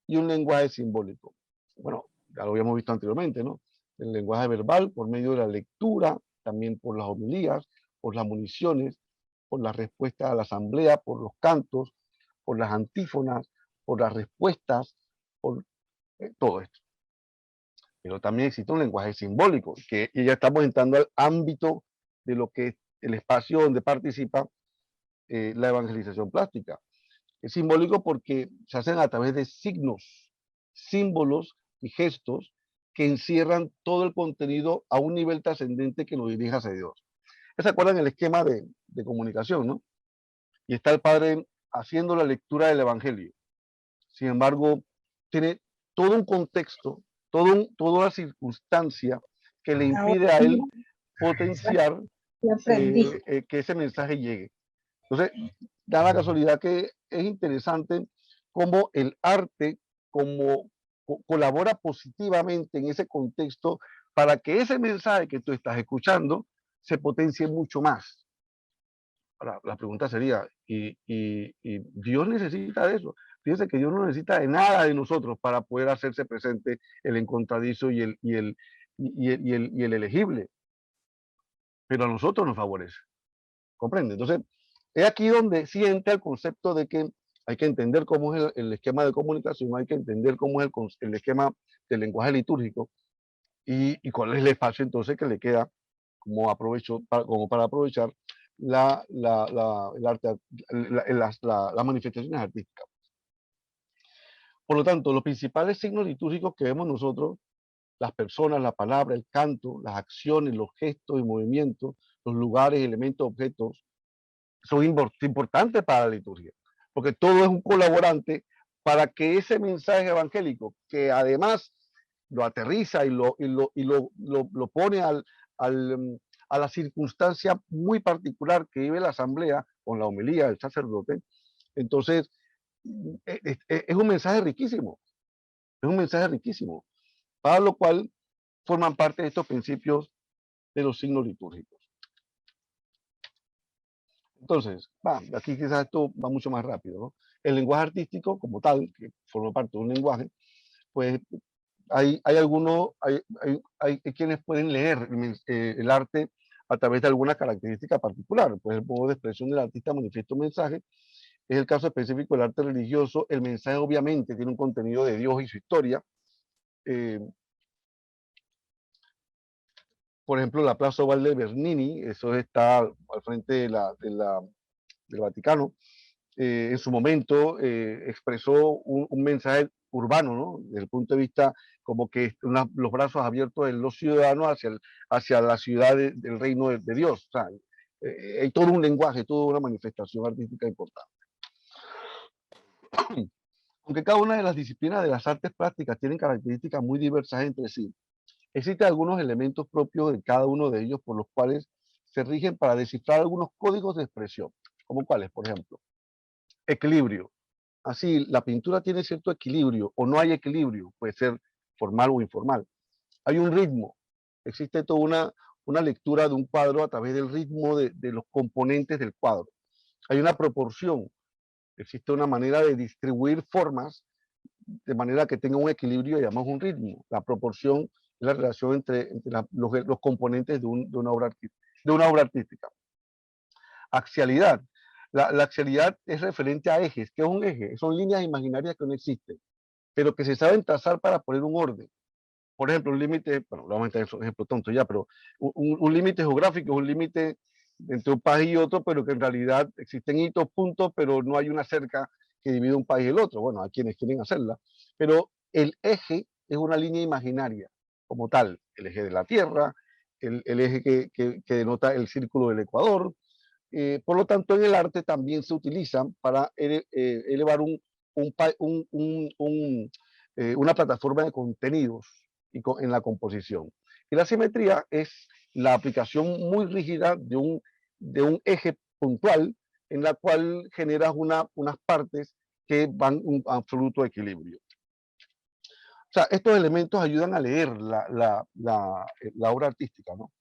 y un lenguaje simbólico. Bueno, ya lo habíamos visto anteriormente, ¿no? El lenguaje verbal por medio de la lectura, también por las homilías, por las municiones, por la respuesta a la asamblea, por los cantos, por las antífonas, por las respuestas, por todo esto. Pero también existe un lenguaje simbólico, que ya estamos entrando al ámbito de lo que es el espacio donde participa la evangelización plástica. Es simbólico porque se hacen a través de signos, símbolos y gestos que encierran todo el contenido a un nivel trascendente que nos dirige hacia Dios. ¿Se acuerdan el esquema de comunicación, no? Y está el padre haciendo la lectura del Evangelio. Sin embargo, tiene todo un contexto, toda una circunstancia que le impide a él potenciar que ese mensaje llegue. Entonces, da la casualidad que es interesante cómo el arte colabora positivamente en ese contexto para que ese mensaje que tú estás escuchando se potencie mucho más. Ahora, la pregunta sería, ¿y Dios necesita de eso? Fíjense que Dios no necesita de nada de nosotros para poder hacerse presente el encontradizo y el elegible, pero a nosotros nos favorece. ¿Comprende? Entonces, es aquí donde siente el concepto de que hay que entender cómo es el esquema de comunicación, hay que entender cómo es el esquema del lenguaje litúrgico y cuál es el espacio entonces que le queda como para aprovechar el arte, las manifestaciones artísticas. Por lo tanto, los principales signos litúrgicos que vemos nosotros, las personas, la palabra, el canto, las acciones, los gestos y movimientos, los lugares, elementos, objetos, son importantes para la liturgia, porque todo es un colaborante para que ese mensaje evangélico, que además lo aterriza y lo pone a la circunstancia muy particular que vive la asamblea con la homilía del sacerdote, entonces es un mensaje riquísimo, para lo cual forman parte de estos principios de los signos litúrgicos. Entonces, aquí quizás esto va mucho más rápido, ¿no? El lenguaje artístico como tal, que forma parte de un lenguaje, pues hay quienes pueden leer el arte a través de alguna característica particular. Pues el modo de expresión del artista manifiesta un mensaje. Es el caso específico del arte religioso. El mensaje obviamente tiene un contenido de Dios y su historia. Por ejemplo, la Plaza Oval de Bernini, eso está al frente del Vaticano. En su momento expresó un mensaje urbano, ¿no? Desde el punto de vista como que los brazos abiertos de los ciudadanos hacia la ciudad del reino de Dios. O sea, hay todo un lenguaje, toda una manifestación artística importante. Aunque cada una de las disciplinas de las artes plásticas tienen características muy diversas entre sí, existen algunos elementos propios de cada uno de ellos por los cuales se rigen para descifrar algunos códigos de expresión, como cuáles, por ejemplo, equilibrio. Así, la pintura tiene cierto equilibrio o no hay equilibrio, puede ser formal o informal. Hay un ritmo, existe toda una lectura de un cuadro a través del ritmo de los componentes del cuadro. Hay una proporción, existe una manera de distribuir formas de manera que tenga un equilibrio y además un ritmo. La proporción es la relación entre los componentes de una obra artística. Axialidad. La axialidad es referente a ejes. ¿Qué es un eje? Son líneas imaginarias que no existen, pero que se saben trazar para poner un orden. Por ejemplo, un límite, bueno, vamos a meter un ejemplo tonto ya, pero un límite geográfico es un límite entre un país y otro, pero que en realidad existen hitos, puntos, pero no hay una cerca que divide un país y el otro. Bueno, hay quienes quieren hacerla, pero el eje es una línea imaginaria como tal, el eje de la Tierra, el eje que denota el círculo del Ecuador. Por lo tanto, en el arte también se utilizan para elevar una plataforma de contenidos en la composición. Y la simetría es la aplicación muy rígida de un eje puntual en la cual generas unas partes que van a un absoluto equilibrio. O sea, estos elementos ayudan a leer la obra artística, ¿no?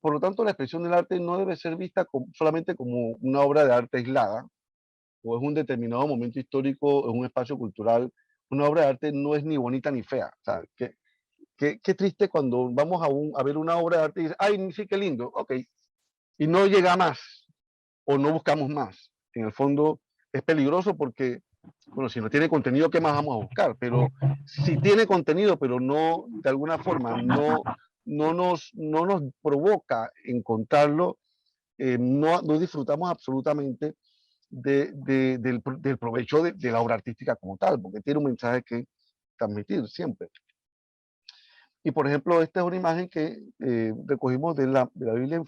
Por lo tanto, la expresión del arte no debe ser vista solamente como una obra de arte aislada, o es un determinado momento histórico, es un espacio cultural. Una obra de arte no es ni bonita ni fea. O sea, qué triste cuando vamos a ver una obra de arte y dices, ay, sí, qué lindo, ok, y no llega más, o no buscamos más. En el fondo es peligroso porque, bueno, si no tiene contenido, ¿qué más vamos a buscar? Pero si tiene contenido, pero no, de alguna forma, no nos provoca encontrarlo, no disfrutamos absolutamente del provecho de la obra artística como tal, porque tiene un mensaje que transmitir siempre. Y por ejemplo, esta es una imagen que recogimos de la Biblia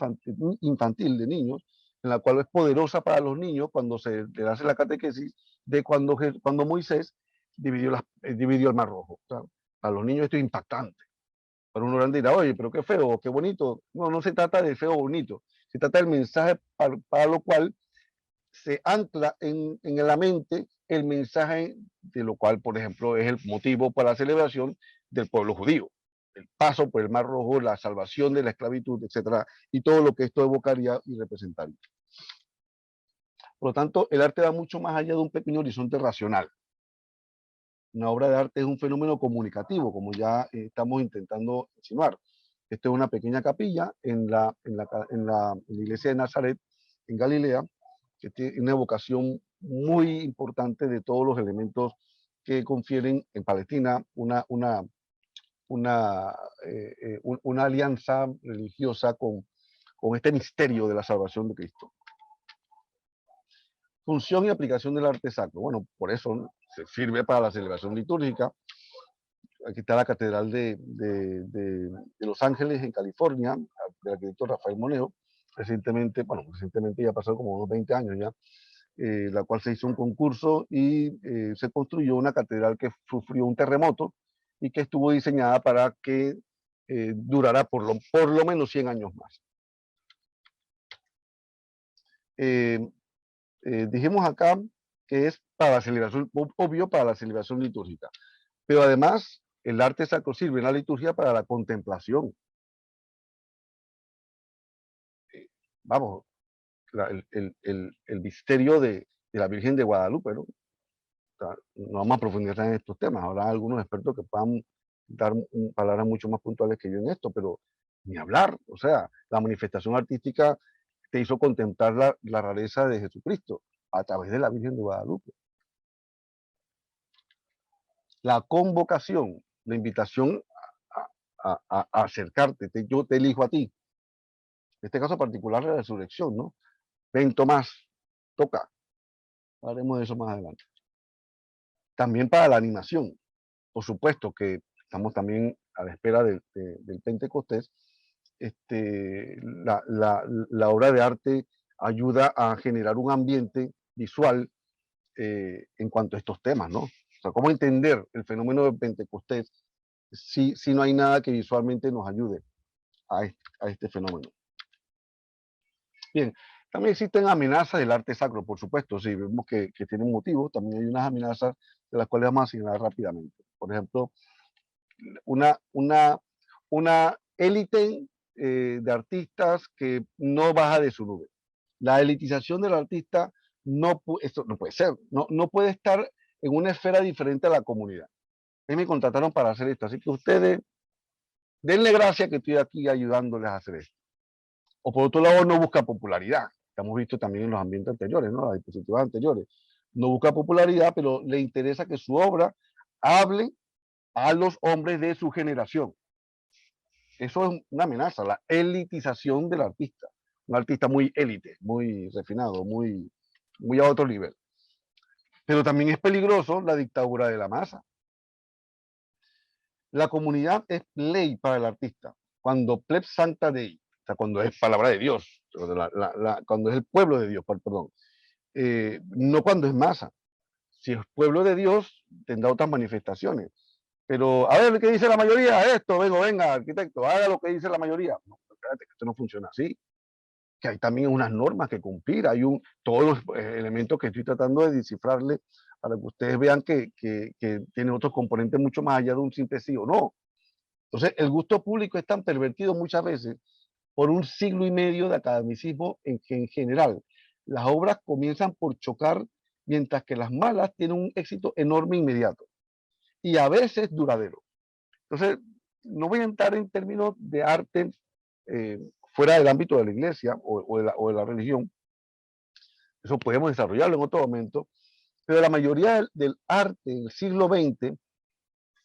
infantil de niños, en la cual es poderosa para los niños cuando se le hace la catequesis de cuando Moisés dividió el Mar Rojo. O sea, a los niños esto es impactante. Para uno grande dirá, oye, pero qué feo, qué bonito. No, no se trata de feo o bonito. Se trata del mensaje para lo cual se ancla en la mente el mensaje de lo cual, por ejemplo, es el motivo para la celebración del pueblo judío. El paso por el Mar Rojo, la salvación de la esclavitud, etcétera, y todo lo que esto evocaría y representaría. Por lo tanto, el arte va mucho más allá de un pequeño horizonte racional. Una obra de arte es un fenómeno comunicativo, como ya estamos intentando insinuar. Esta es una pequeña capilla en la iglesia de Nazaret, en Galilea, que tiene una evocación muy importante de todos los elementos que confieren en Palestina una alianza religiosa con este misterio de la salvación de Cristo. Función y aplicación del arte sacro. Bueno, por eso se sirve para la celebración litúrgica. Aquí está la Catedral de Los Ángeles, en California, del arquitecto Rafael Moneo. Recientemente ya pasó como unos 20 años ya, la cual se hizo un concurso y se construyó una catedral que sufrió un terremoto y que estuvo diseñada para que durara por lo menos 100 años más. Dijimos acá que es para la celebración, obvio, para la celebración litúrgica, pero además el arte sacro sirve en la liturgia para la contemplación. Vamos, el misterio de la Virgen de Guadalupe, ¿no? O sea, no vamos a profundizar en estos temas. Habrá algunos expertos que puedan dar palabras mucho más puntuales que yo en esto, pero ni hablar. O sea, la manifestación artística te hizo contemplar la rareza de Jesucristo a través de la Virgen de Guadalupe. La convocación, la invitación a acercarte, yo te elijo a ti. En este caso particular, la resurrección, ¿no? Ven, Tomás, toca. Hablaremos de eso más adelante. También para la animación. Por supuesto que estamos también a la espera del Pentecostés. La obra de arte ayuda a generar un ambiente visual en cuanto a estos temas, ¿no? O sea, cómo entender el fenómeno del Pentecostés si no hay nada que visualmente nos ayude a este fenómeno. Bien, también existen amenazas del arte sacro, por supuesto, sí, vemos que tienen motivos, también hay unas amenazas de las cuales vamos a señalar rápidamente. Por ejemplo, una élite de artistas que no baja de su nube. La elitización del artista esto no puede ser, no puede estar en una esfera diferente a la comunidad. A mí me contrataron para hacer esto, así que ustedes denle gracia que estoy aquí ayudándoles a hacer esto. O por otro lado, no busca popularidad. Hemos visto también en los ambientes anteriores, ¿no? Las diapositivas anteriores. No busca popularidad, pero le interesa que su obra hable a los hombres de su generación. Eso es una amenaza, la elitización del artista. Un artista muy élite, muy refinado, muy a otro nivel. Pero también es peligroso la dictadura de la masa. La comunidad es ley para el artista. Cuando pleb sancta dei, o sea, cuando es palabra de Dios, cuando es el pueblo de Dios, perdón, no cuando es masa. Si es pueblo de Dios, tendrá otras manifestaciones. Pero, a ver, ¿qué dice la mayoría? Esto, venga, arquitecto, haga lo que dice la mayoría. No, espérate, que esto no funciona así. Que hay también unas normas que cumplir, hay todos los elementos que estoy tratando de descifrarle para que ustedes vean que tiene otros componentes mucho más allá de un simple sí o no. Entonces, el gusto público es tan pervertido muchas veces por un siglo y medio de academicismo en que en general las obras comienzan por chocar, mientras que las malas tienen un éxito enorme inmediato y a veces duradero. Entonces, no voy a entrar en términos de arte fuera del ámbito de la iglesia o de la religión. Eso podemos desarrollarlo en otro momento, pero la mayoría del arte del siglo XX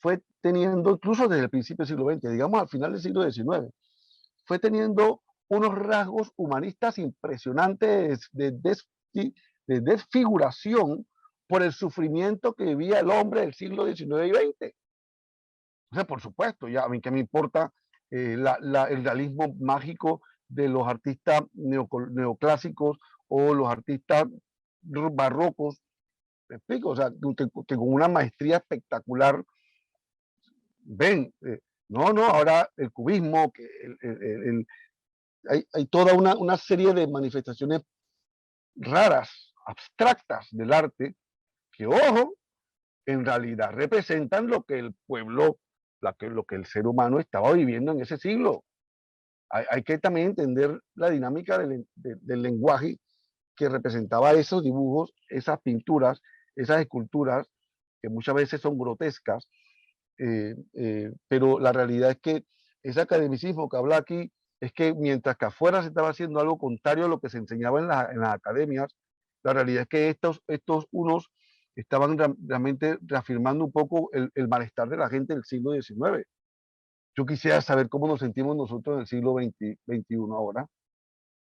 fue teniendo, incluso desde el principio del siglo XX, digamos al final del siglo XIX, fue teniendo unos rasgos humanistas impresionantes de desfiguración por el sufrimiento que vivía el hombre del siglo XIX y XX. O sea, por supuesto, ya a mí que me importa el realismo mágico de los artistas neoclásicos o los artistas barrocos, ¿me explico? O sea, que con una maestría espectacular ven, no, ahora el cubismo, que hay toda una serie de manifestaciones raras, abstractas del arte, que ojo, en realidad representan lo que el pueblo, lo que el ser humano estaba viviendo en ese siglo. Hay que también entender la dinámica del lenguaje que representaba esos dibujos, esas pinturas, esas esculturas, que muchas veces son grotescas, pero la realidad es que ese academicismo que habla aquí es que mientras que afuera se estaba haciendo algo contrario a lo que se enseñaba en las academias, la realidad es que estos unos estaban realmente reafirmando un poco el malestar de la gente del siglo XIX. Yo quisiera saber cómo nos sentimos nosotros en el siglo XXI ahora.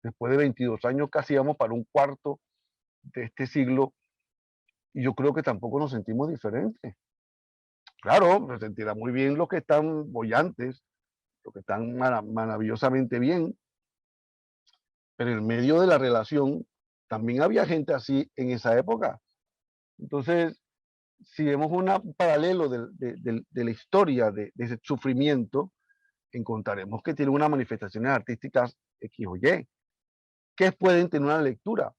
Después de 22 años casi vamos para un cuarto de este siglo y yo creo que tampoco nos sentimos diferentes. Claro, se sentirá muy bien los que están bollantes, los que están maravillosamente bien, pero en medio de la relación también había gente así en esa época. Entonces, si vemos un paralelo de la historia de ese sufrimiento, encontraremos que tiene unas manifestaciones artísticas X o Y, que pueden tener una lectura,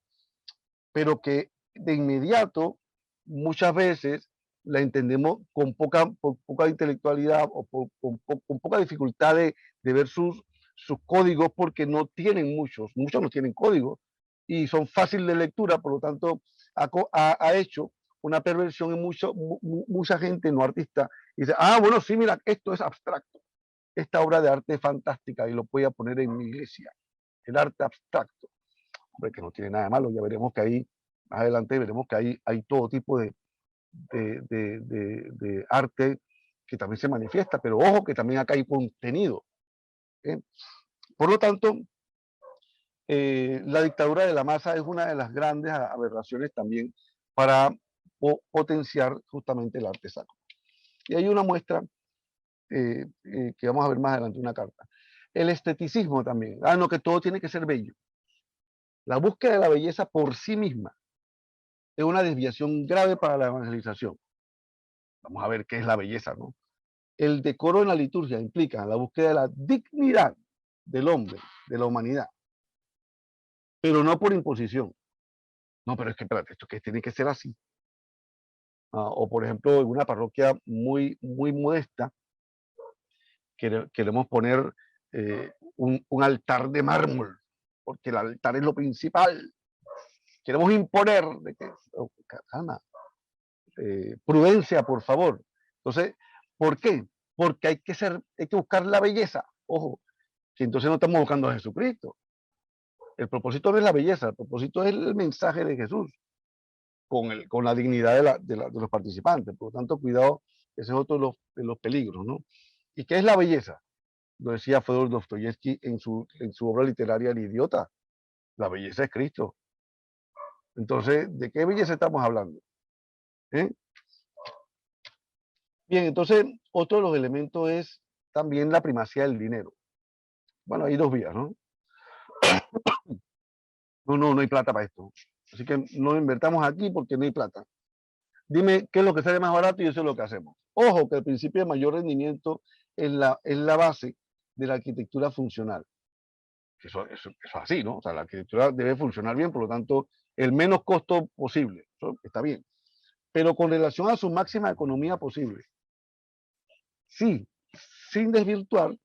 pero que de inmediato muchas veces la entendemos con poca intelectualidad o con poca dificultad de ver sus códigos porque no tienen muchos no tienen códigos y son fáciles de lectura, por lo tanto ha hecho una perversión en mucha gente no artista y dice, bueno, sí, mira, esto es abstracto, esta obra de arte es fantástica y lo voy a poner en mi iglesia, el arte abstracto. Hombre, que no tiene nada de malo, ya veremos que ahí, más adelante veremos que hay todo tipo de arte que también se manifiesta, pero ojo que también acá hay contenido. ¿Eh? Por lo tanto, la dictadura de la masa es una de las grandes aberraciones también para potenciar justamente el arte sacro. Y hay una muestra que vamos a ver más adelante, una carta. El esteticismo también. No, que todo tiene que ser bello. La búsqueda de la belleza por sí misma es una desviación grave para la evangelización. Vamos a ver qué es la belleza, ¿no? El decoro en la liturgia implica la búsqueda de la dignidad del hombre, de la humanidad, pero no por imposición. No, pero es que, espérate, esto que tiene que ser así. O, por ejemplo, en una parroquia muy modesta, queremos poner un altar de mármol, porque el altar es lo principal. Queremos imponer de que, calma, prudencia, por favor. Entonces, ¿por qué? Porque hay que buscar la belleza. Ojo, que entonces no estamos buscando a Jesucristo. El propósito no es la belleza, el propósito es el mensaje de Jesús con la dignidad de los participantes. Por lo tanto, cuidado, ese es otro de los peligros, ¿no? ¿Y qué es la belleza? Lo decía Fyodor Dostoyevsky en su obra literaria El idiota. La belleza es Cristo. Entonces, ¿de qué belleza estamos hablando? ¿Eh? Bien, entonces, otro de los elementos es también la primacía del dinero. Bueno, hay dos vías, ¿no? No hay plata para esto. Así que no invertamos aquí porque no hay plata. Dime qué es lo que sale más barato y eso es lo que hacemos. Ojo, que el principio de mayor rendimiento es la base de la arquitectura funcional. Eso es así, ¿no? O sea, la arquitectura debe funcionar bien, por lo tanto, el menos costo posible. Eso está bien. Pero con relación a su máxima economía posible. Sí, sin desvirtuar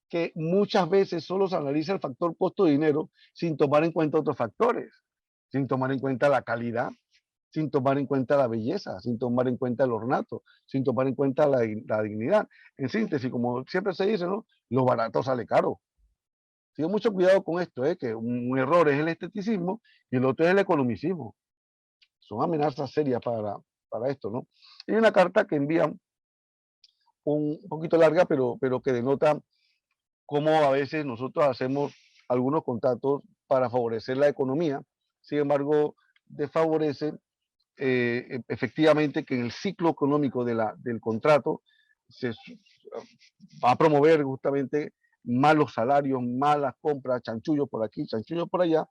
que muchas veces solo se analiza el factor costo de dinero sin tomar en cuenta otros factores, sin tomar en cuenta la calidad, sin tomar en cuenta la belleza, sin tomar en cuenta el ornato, sin tomar en cuenta la dignidad. En síntesis, como siempre se dice, ¿no? Lo barato sale caro. Tengo mucho cuidado con esto, que un error es el esteticismo y el otro es el economicismo. Son amenazas serias para esto, ¿no? Hay una carta que envían un poquito larga, pero que denota cómo a veces nosotros hacemos algunos contratos para favorecer la economía, sin embargo, desfavorece efectivamente que en el ciclo económico del contrato va a promover justamente malos salarios, malas compras, chanchullos por aquí, chanchullos por allá,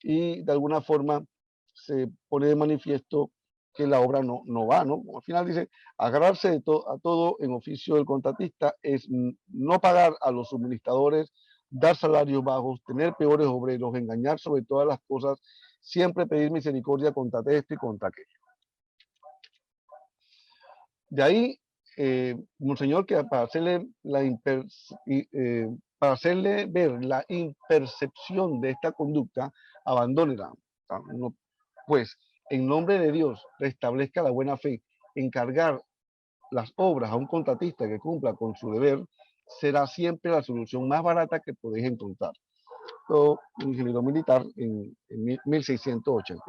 y de alguna forma se pone de manifiesto que la obra no va, ¿no? Al final dice, agarrarse a todo en oficio del contratista es no pagar a los suministradores, dar salarios bajos, tener peores obreros, engañar sobre todas las cosas, siempre pedir misericordia contra esto y contra aquello. De ahí, Monseñor, que para hacerle, para hacerle ver la impercepción de esta conducta, abandónela. Pues, en nombre de Dios, restablezca la buena fe, encargar las obras a un contratista que cumpla con su deber, será siempre la solución más barata que podéis encontrar. Todo ingeniero militar en 1680.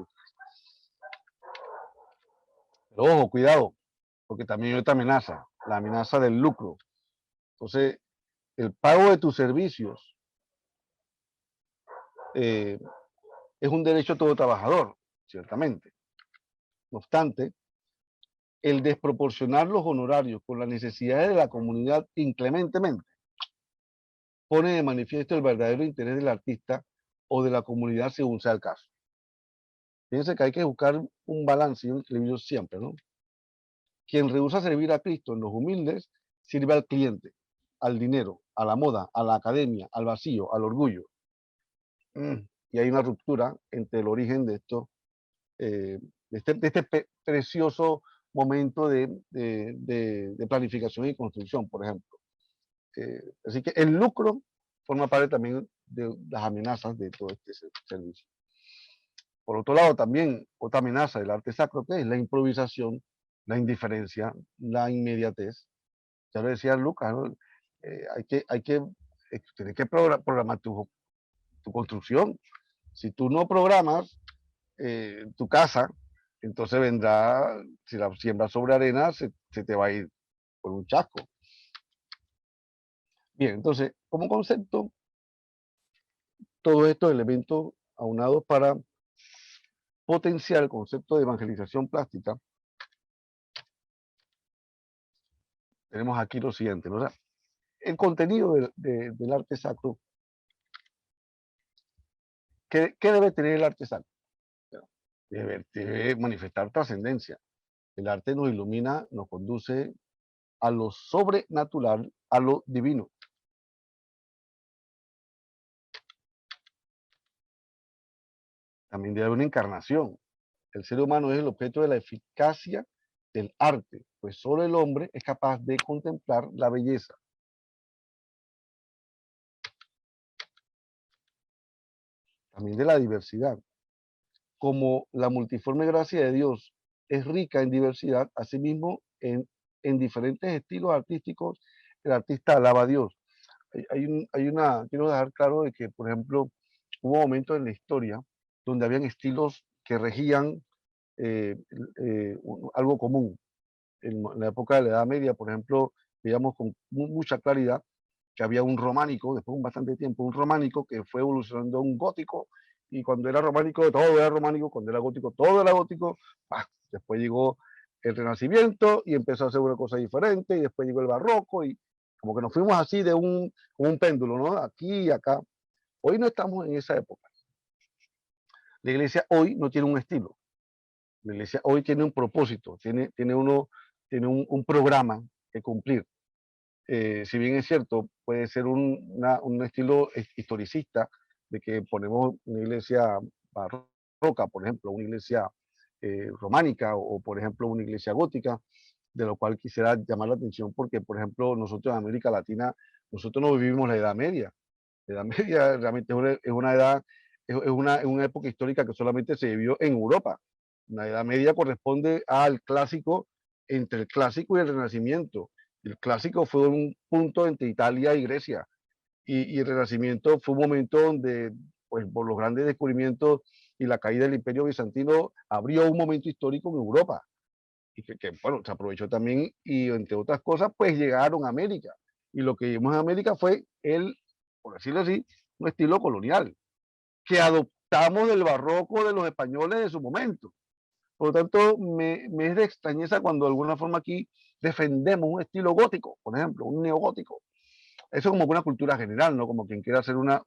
Pero ojo, cuidado, porque también hay otra amenaza, la amenaza del lucro. Entonces, el pago de tus servicios es un derecho a todo trabajador, ciertamente. No obstante, el desproporcionar los honorarios con las necesidades de la comunidad inclementemente pone de manifiesto el verdadero interés del artista o de la comunidad según sea el caso. Fíjense que hay que buscar un balance y un equilibrio siempre, ¿no? Quien rehúsa servir a Cristo en los humildes, sirve al cliente, al dinero, a la moda, a la academia, al vacío, al orgullo. Y hay una ruptura entre el origen de esto, de este precioso momento de planificación y construcción, por ejemplo. Así que el lucro forma parte también de las amenazas de todo este servicio. Por otro lado, también otra amenaza del arte sacro, que es la improvisación, la indiferencia, la inmediatez. Ya lo decía Lucas, ¿no? Tienes que programar tu construcción. Si tú no programas tu casa, entonces vendrá, si la siembras sobre arena, se te va a ir por un chasco. Bien, entonces, como concepto, todos estos elementos aunados para potenciar el concepto de evangelización plástica, tenemos aquí lo siguiente, ¿no? O sea, el contenido del arte sacro, ¿qué debe tener el arte sacro? Debe manifestar trascendencia. El arte nos ilumina, nos conduce a lo sobrenatural, a lo divino. También debe haber una encarnación. El ser humano es el objeto de la eficacia del arte, pues solo el hombre es capaz de contemplar la belleza. También de la diversidad. Como la multiforme gracia de Dios es rica en diversidad, asimismo en diferentes estilos artísticos, el artista alaba a Dios. Quiero dejar claro de que, por ejemplo, hubo momentos en la historia donde habían estilos que regían algo común. En la época de la Edad Media, por ejemplo, veíamos con mucha claridad que había un románico, después de un bastante tiempo, un románico que fue evolucionando a un gótico, y cuando era románico todo era románico, cuando era gótico todo era gótico. Después llegó el Renacimiento y empezó a hacer una cosa diferente, y después llegó el Barroco, y como que nos fuimos así de un péndulo, ¿no? Aquí y acá. Hoy no estamos en esa época. La iglesia hoy no tiene un estilo. La iglesia hoy tiene un propósito, tiene un programa que cumplir. Si bien es cierto, puede ser un estilo historicista, de que ponemos una iglesia barroca, por ejemplo, una iglesia románica, o por ejemplo una iglesia gótica, de lo cual quisiera llamar la atención porque, por ejemplo, nosotros en América Latina, nosotros no vivimos la Edad Media. La Edad Media realmente es una edad, es una época histórica que solamente se vivió en Europa. La Edad Media corresponde al clásico, entre el clásico y el Renacimiento. El clásico fue un punto entre Italia y Grecia, y el Renacimiento fue un momento donde, pues, por los grandes descubrimientos y la caída del Imperio Bizantino, abrió un momento histórico en Europa, y bueno, se aprovechó también, y entre otras cosas, pues llegaron a América, y lo que vimos en América fue por decirlo así, un estilo colonial, que adoptamos del barroco de los españoles de su momento. Por lo tanto, me es de extrañeza cuando de alguna forma aquí defendemos un estilo gótico, por ejemplo, un neogótico. Eso es como una cultura general, ¿no? Como quien quiera hacer una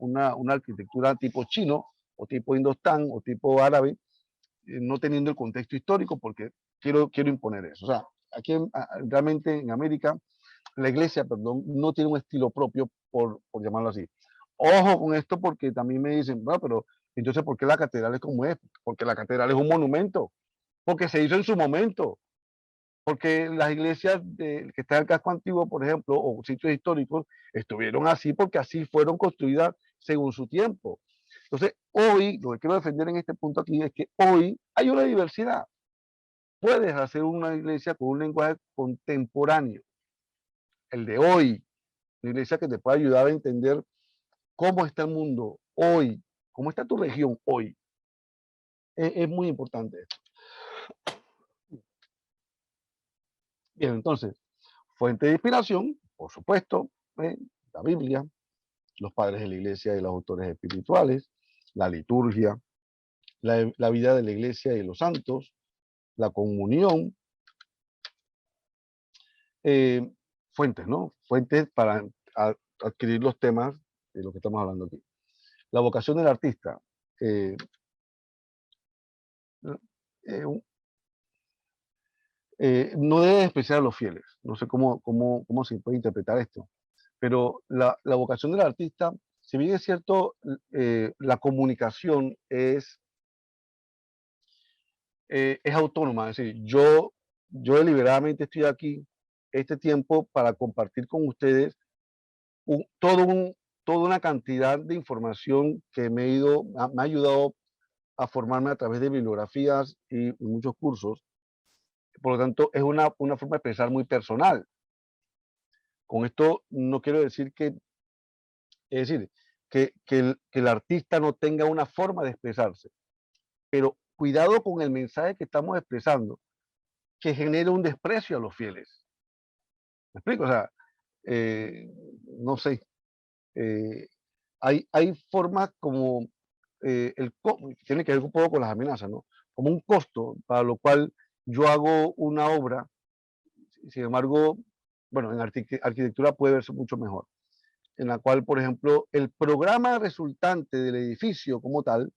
arquitectura tipo chino, o tipo indostán, o tipo árabe, no teniendo el contexto histórico, porque quiero imponer eso. O sea, aquí realmente en América, la iglesia, perdón, no tiene un estilo propio, por llamarlo así. Ojo con esto, porque también me dicen, bueno, pero entonces, ¿por qué la catedral es como es? Porque la catedral es un monumento, porque se hizo en su momento, porque las iglesias que están en el casco antiguo, por ejemplo, o sitios históricos, estuvieron así porque así fueron construidas según su tiempo. Entonces, hoy, lo que quiero defender en este punto aquí es que hoy hay una diversidad. Puedes hacer una iglesia con un lenguaje contemporáneo, el de hoy, una iglesia que te pueda ayudar a entender cómo está el mundo hoy, cómo está tu región hoy. Es muy importante esto. Bien, entonces, fuente de inspiración, por supuesto, la Biblia, los padres de la iglesia y los autores espirituales, la liturgia, la vida de la iglesia y los santos, la comunión, fuentes, ¿no? Fuentes para adquirir los temas de lo que estamos hablando aquí. La vocación del artista. Eh, eh, no debe despreciar a los fieles. No sé cómo se puede interpretar esto, pero la vocación del artista, si bien es cierto, la comunicación es autónoma, es decir, yo deliberadamente estoy aquí este tiempo para compartir con ustedes un, todo un, toda una cantidad de información que me ha ayudado a formarme a través de bibliografías y muchos cursos. Por lo tanto, es una forma de expresar muy personal. Con esto no quiero decir es decir, que el artista no tenga una forma de expresarse, pero cuidado con el mensaje que estamos expresando, que genere un desprecio a los fieles. ¿Me explico? O sea, eh, no sé, eh, hay formas como, tiene que ver un poco con las amenazas, ¿no? Como un costo para lo cual yo hago una obra, sin embargo, bueno, en arquitectura puede verse mucho mejor, en la cual, por ejemplo, el programa resultante del edificio como tal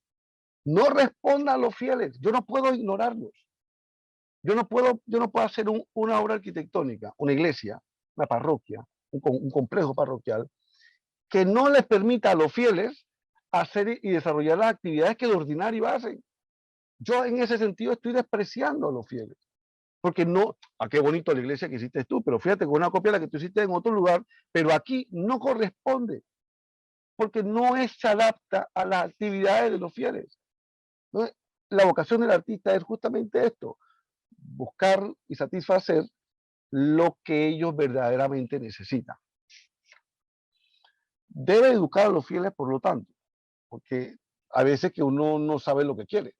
no responda a los fieles. Yo no puedo ignorarlos. Yo no puedo hacer una obra arquitectónica, una iglesia, una parroquia, un complejo parroquial, que no les permita a los fieles hacer y desarrollar las actividades que de ordinario hacen. Yo en ese sentido estoy despreciando a los fieles. Porque no, qué bonito la iglesia que hiciste tú, pero fíjate con una copia de la que tú hiciste en otro lugar, pero aquí no corresponde, porque no se adapta a las actividades de los fieles. Entonces, la vocación del artista es justamente esto, buscar y satisfacer lo que ellos verdaderamente necesitan. Debe educar a los fieles, por lo tanto, porque a veces que uno no sabe lo que quiere.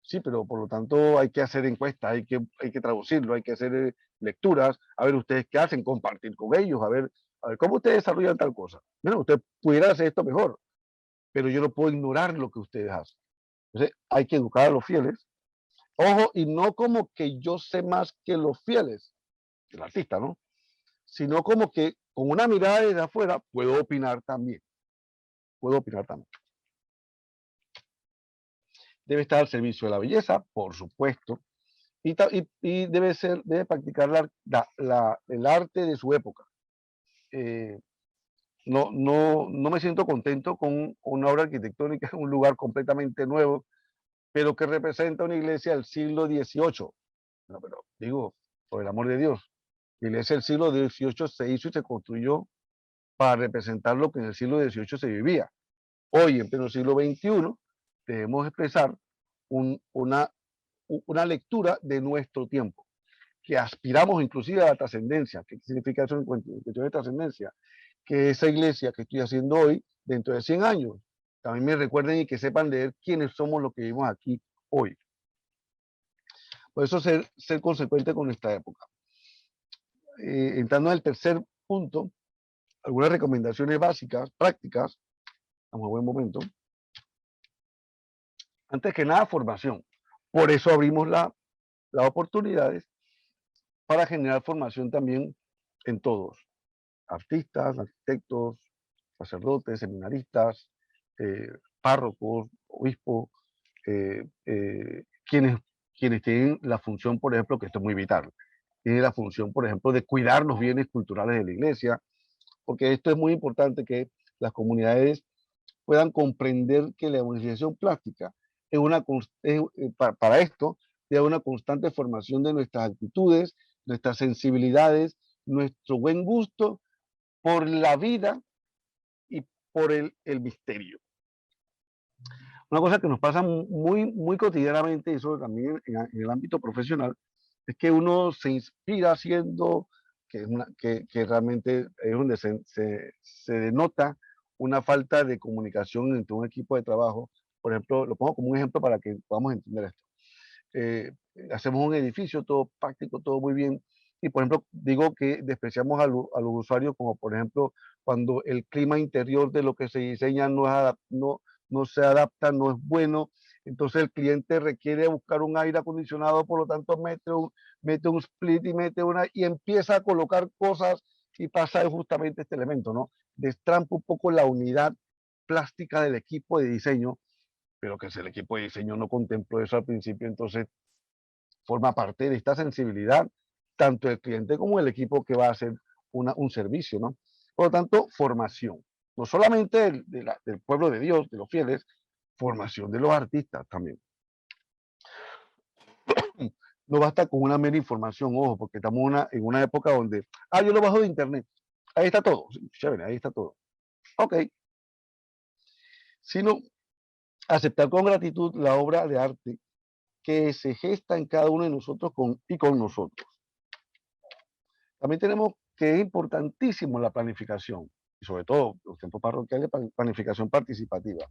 Sí, pero por lo tanto hay que hacer encuestas, hay que traducirlo, hay que hacer lecturas, a ver ustedes qué hacen, compartir con ellos, a ver cómo ustedes desarrollan tal cosa. Bueno, usted pudiera hacer esto mejor, pero yo no puedo ignorar lo que ustedes hacen. Entonces hay que educar a los fieles. Ojo, y no como que yo sé más que los fieles, el artista, ¿no? Sino como que con una mirada desde afuera puedo opinar también. Puedo opinar también. Debe estar al servicio de la belleza, por supuesto, y debe practicar el arte de su época. No me siento contento con una obra arquitectónica en un lugar completamente nuevo, pero que representa una iglesia del siglo XVIII. No, pero digo, por el amor de Dios, la iglesia del siglo XVIII se hizo y se construyó para representar lo que en el siglo XVIII se vivía. Hoy, en pleno siglo XXI, debemos expresar una lectura de nuestro tiempo, que aspiramos inclusive a la trascendencia. ¿Qué significa eso en cuestión de trascendencia? Que esa iglesia que estoy haciendo hoy, dentro de 100 años, también me recuerden y que sepan leer quiénes somos los que vivimos aquí hoy. Por eso ser consecuente con esta época. Entrando en el tercer punto, algunas recomendaciones básicas, prácticas, vamos a buen momento. Antes que nada, formación. Por eso abrimos las oportunidades para generar formación también en todos, artistas, arquitectos, sacerdotes, seminaristas, párrocos, obispos, quienes, quienes tienen la función, por ejemplo, que esto es muy vital, tienen la función, por ejemplo, de cuidar los bienes culturales de la iglesia, porque esto es muy importante que las comunidades puedan comprender que la evangelización plástica es para esto es una constante formación de nuestras actitudes, nuestras sensibilidades, nuestro buen gusto por la vida y por el misterio. Una cosa que nos pasa muy cotidianamente, y eso también en el ámbito profesional, es que uno se inspira haciendo, que realmente es donde se denota una falta de comunicación entre un equipo de trabajo. Por ejemplo, lo pongo como un ejemplo para que podamos entender esto. Hacemos un edificio, todo práctico, todo muy bien, y por ejemplo, digo que despreciamos a los usuarios, como por ejemplo, cuando el clima interior de lo que se diseña no se adapta, no es bueno, entonces el cliente requiere buscar un aire acondicionado, por lo tanto mete un split y empieza a colocar cosas y pasa justamente este elemento, ¿no? Destrampa un poco la unidad plástica del equipo de diseño, pero que si el equipo de diseño no contempló eso al principio, entonces forma parte de esta sensibilidad, tanto el cliente como el equipo que va a hacer un servicio, ¿no? Por lo tanto, formación, no solamente del pueblo de Dios, de los fieles, formación de los artistas también. No basta con una mera información, ojo, porque estamos en una época donde, yo lo bajo de internet, ahí está todo, chévere, ahí está todo. Ok. Sino aceptar con gratitud la obra de arte que se gesta en cada uno de nosotros y con nosotros. También tenemos que es importantísimo la planificación, y sobre todo los tiempos parroquiales, planificación participativa.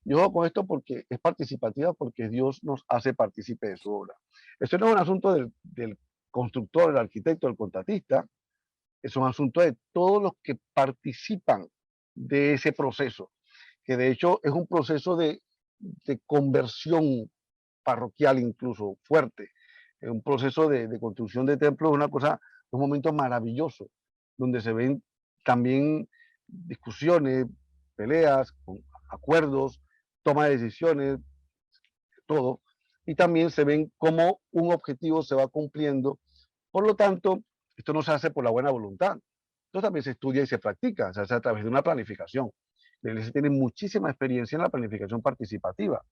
Y ojo con esto porque es participativa porque Dios nos hace partícipe de su obra. Esto no es un asunto del constructor, del arquitecto, del contratista, es un asunto de todos los que participan de ese proceso, que de hecho es un proceso de conversión parroquial incluso fuerte, un proceso de construcción de templos, una cosa, un momento maravilloso, donde se ven también discusiones, peleas, acuerdos, toma de decisiones, todo, y también se ven cómo un objetivo se va cumpliendo. Por lo tanto, esto no se hace por la buena voluntad, esto también se estudia y se practica, se hace a través de una planificación. La iglesia tiene muchísima experiencia en la planificación participativa.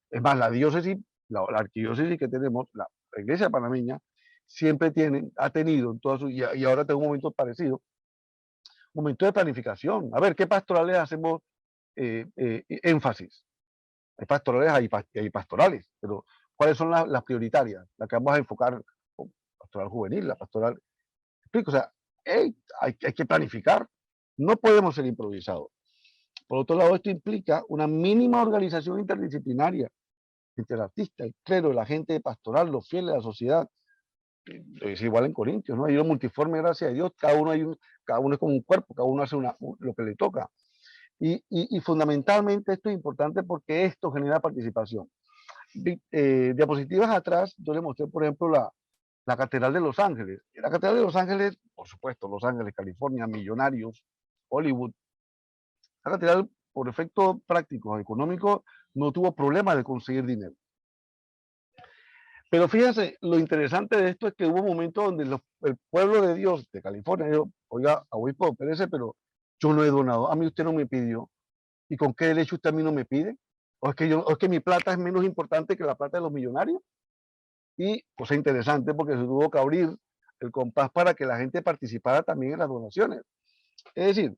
Es más, la diócesis, la arquidiócesis que tenemos, la iglesia panameña, siempre ha tenido en toda y ahora tengo un momento parecido, un momento de planificación. A ver, ¿qué pastorales hacemos énfasis? Hay pastorales, hay pastorales, pero ¿cuáles son las prioritarias? Las que vamos a enfocar, pastoral juvenil, la pastoral. ¿Explico? O sea, hay que planificar. No podemos ser improvisados. Por otro lado, esto implica una mínima organización interdisciplinaria entre el artista, el clero, la gente pastoral, los fieles, la sociedad. Es igual en Corintios, ¿no? Hay un multiforme, gracias a Dios, cada uno es como un cuerpo, cada uno hace lo que le toca. Y fundamentalmente esto es importante porque esto genera participación. Diapositivas atrás, yo les mostré, por ejemplo, la Catedral de Los Ángeles. La Catedral de Los Ángeles, por supuesto, Los Ángeles, California, millonarios, Hollywood. La catedral, por efectos prácticos, económicos, no tuvo problema de conseguir dinero. Pero fíjense, lo interesante de esto es que hubo momentos donde el pueblo de Dios de California dijo, oiga, obispo, espérese, pero yo no he donado, a mí usted no me pidió. ¿Y con qué derecho usted a mí no me pide? ¿O es que mi plata es menos importante que la plata de los millonarios? Y cosa interesante porque se tuvo que abrir el compás para que la gente participara también en las donaciones. Es decir,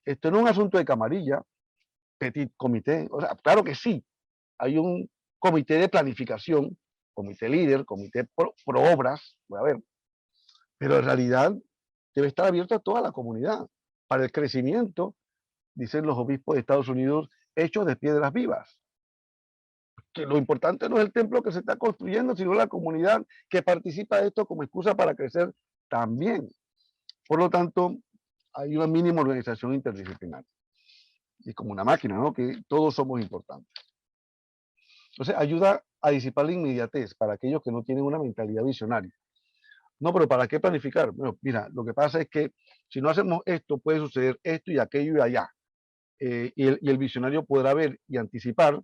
esto no es un asunto de camarilla, petit comité, o sea, claro que sí, hay un comité de planificación, comité líder, comité pro obras, voy a ver, pero en realidad debe estar abierto a toda la comunidad para el crecimiento, dicen los obispos de Estados Unidos, hechos de piedras vivas. Que lo importante no es el templo que se está construyendo, sino la comunidad que participa de esto como excusa para crecer también. Por lo tanto, hay una mínima organización interdisciplinaria. Y como una máquina, ¿no? Que todos somos importantes. Entonces, ayuda a disipar la inmediatez para aquellos que no tienen una mentalidad visionaria. No, pero ¿para qué planificar? Bueno, mira, lo que pasa es que si no hacemos esto, puede suceder esto y aquello y allá. Y el visionario podrá ver y anticipar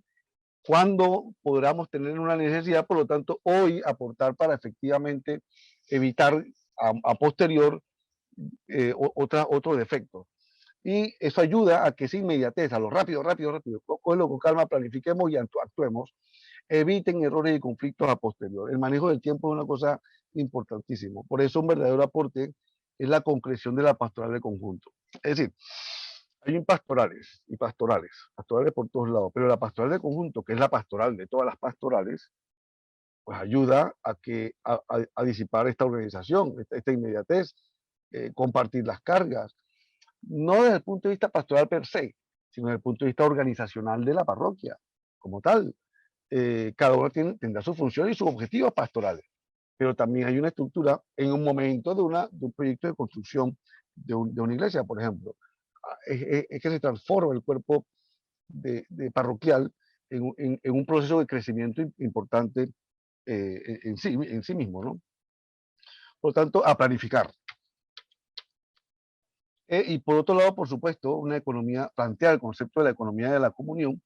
cuándo podamos tener una necesidad, por lo tanto, hoy aportar para efectivamente evitar a posterior otros defectos. Y eso ayuda a que esa inmediatez, a lo rápido, cógelo con calma, planifiquemos y actuemos, eviten errores y conflictos a posterior. El manejo del tiempo es una cosa importantísima. Por eso un verdadero aporte es la concreción de la pastoral de conjunto. Es decir, hay pastorales y pastorales por todos lados, pero la pastoral de conjunto, que es la pastoral de todas las pastorales, pues ayuda a disipar esta organización, esta inmediatez, compartir las cargas, no desde el punto de vista pastoral per se, sino desde el punto de vista organizacional de la parroquia como tal. Cada uno tendrá su función y sus objetivos pastorales, pero también hay una estructura en un momento de un proyecto de construcción de una iglesia, por ejemplo. Es que se transforma el cuerpo de parroquial en un proceso de crecimiento importante en sí mismo, ¿no? Por lo tanto, a planificar. Y por otro lado, por supuesto, una economía, plantea el concepto de la economía de la comunión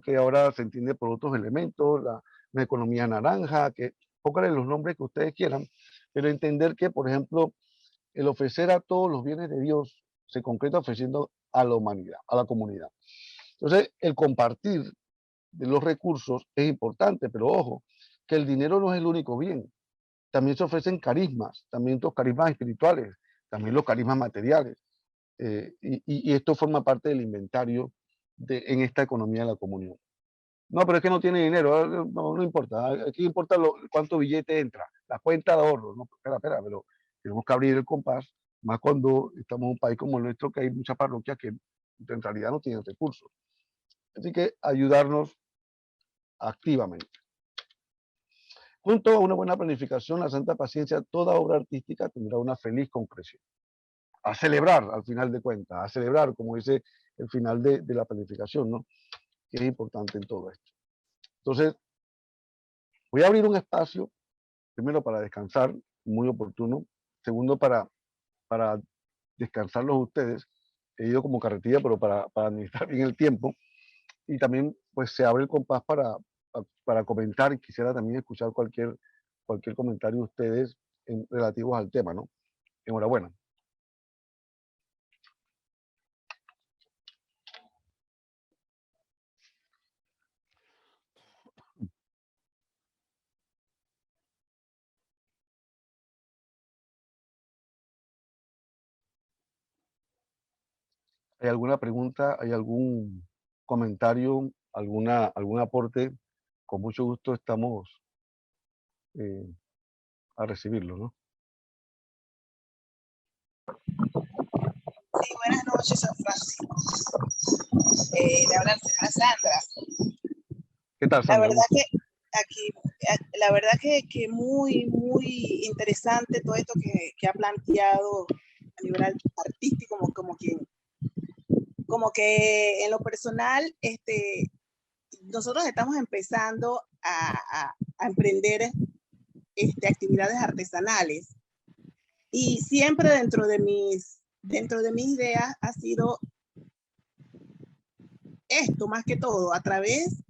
que ahora se entiende por otros elementos, una economía naranja, que pónganle los nombres que ustedes quieran, pero entender que, por ejemplo, el ofrecer a todos los bienes de Dios se concreta ofreciendo a la humanidad, a la comunidad. Entonces, el compartir de los recursos es importante, pero ojo, que el dinero no es el único bien. También se ofrecen carismas, también los carismas espirituales, también los carismas materiales. Y esto forma parte del inventario en esta economía de la comunión. No, pero es que no tiene dinero, no importa. Aquí importa cuánto billete entra, la cuenta de ahorro. No, espera, pero tenemos que abrir el compás, más cuando estamos en un país como el nuestro, que hay muchas parroquias que en realidad no tienen recursos. Así que ayudarnos activamente. Junto a una buena planificación, la santa paciencia, toda obra artística tendrá una feliz concreción. A celebrar, al final de cuentas, a celebrar, como dice el final de la planificación, ¿no? Que es importante en todo esto. Entonces, voy a abrir un espacio, primero para descansar, muy oportuno. Segundo, para descansarlos ustedes. He ido como carretilla, pero para administrar bien el tiempo. Y también, pues, se abre el compás para comentar. Y quisiera también escuchar cualquier comentario de ustedes relativos al tema, ¿no? Enhorabuena. ¿Hay alguna pregunta? ¿Hay algún comentario? ¿Algún aporte? Con mucho gusto estamos a recibirlo, ¿no? Sí, buenas noches, San Francisco. Le habla la señora Sandra. ¿Qué tal, La Sandra? verdad que aquí, la verdad que muy interesante todo esto que ha planteado a nivel artístico, como que en lo personal, nosotros estamos empezando a emprender actividades artesanales y siempre dentro de mis ideas ha sido esto más que todo, a través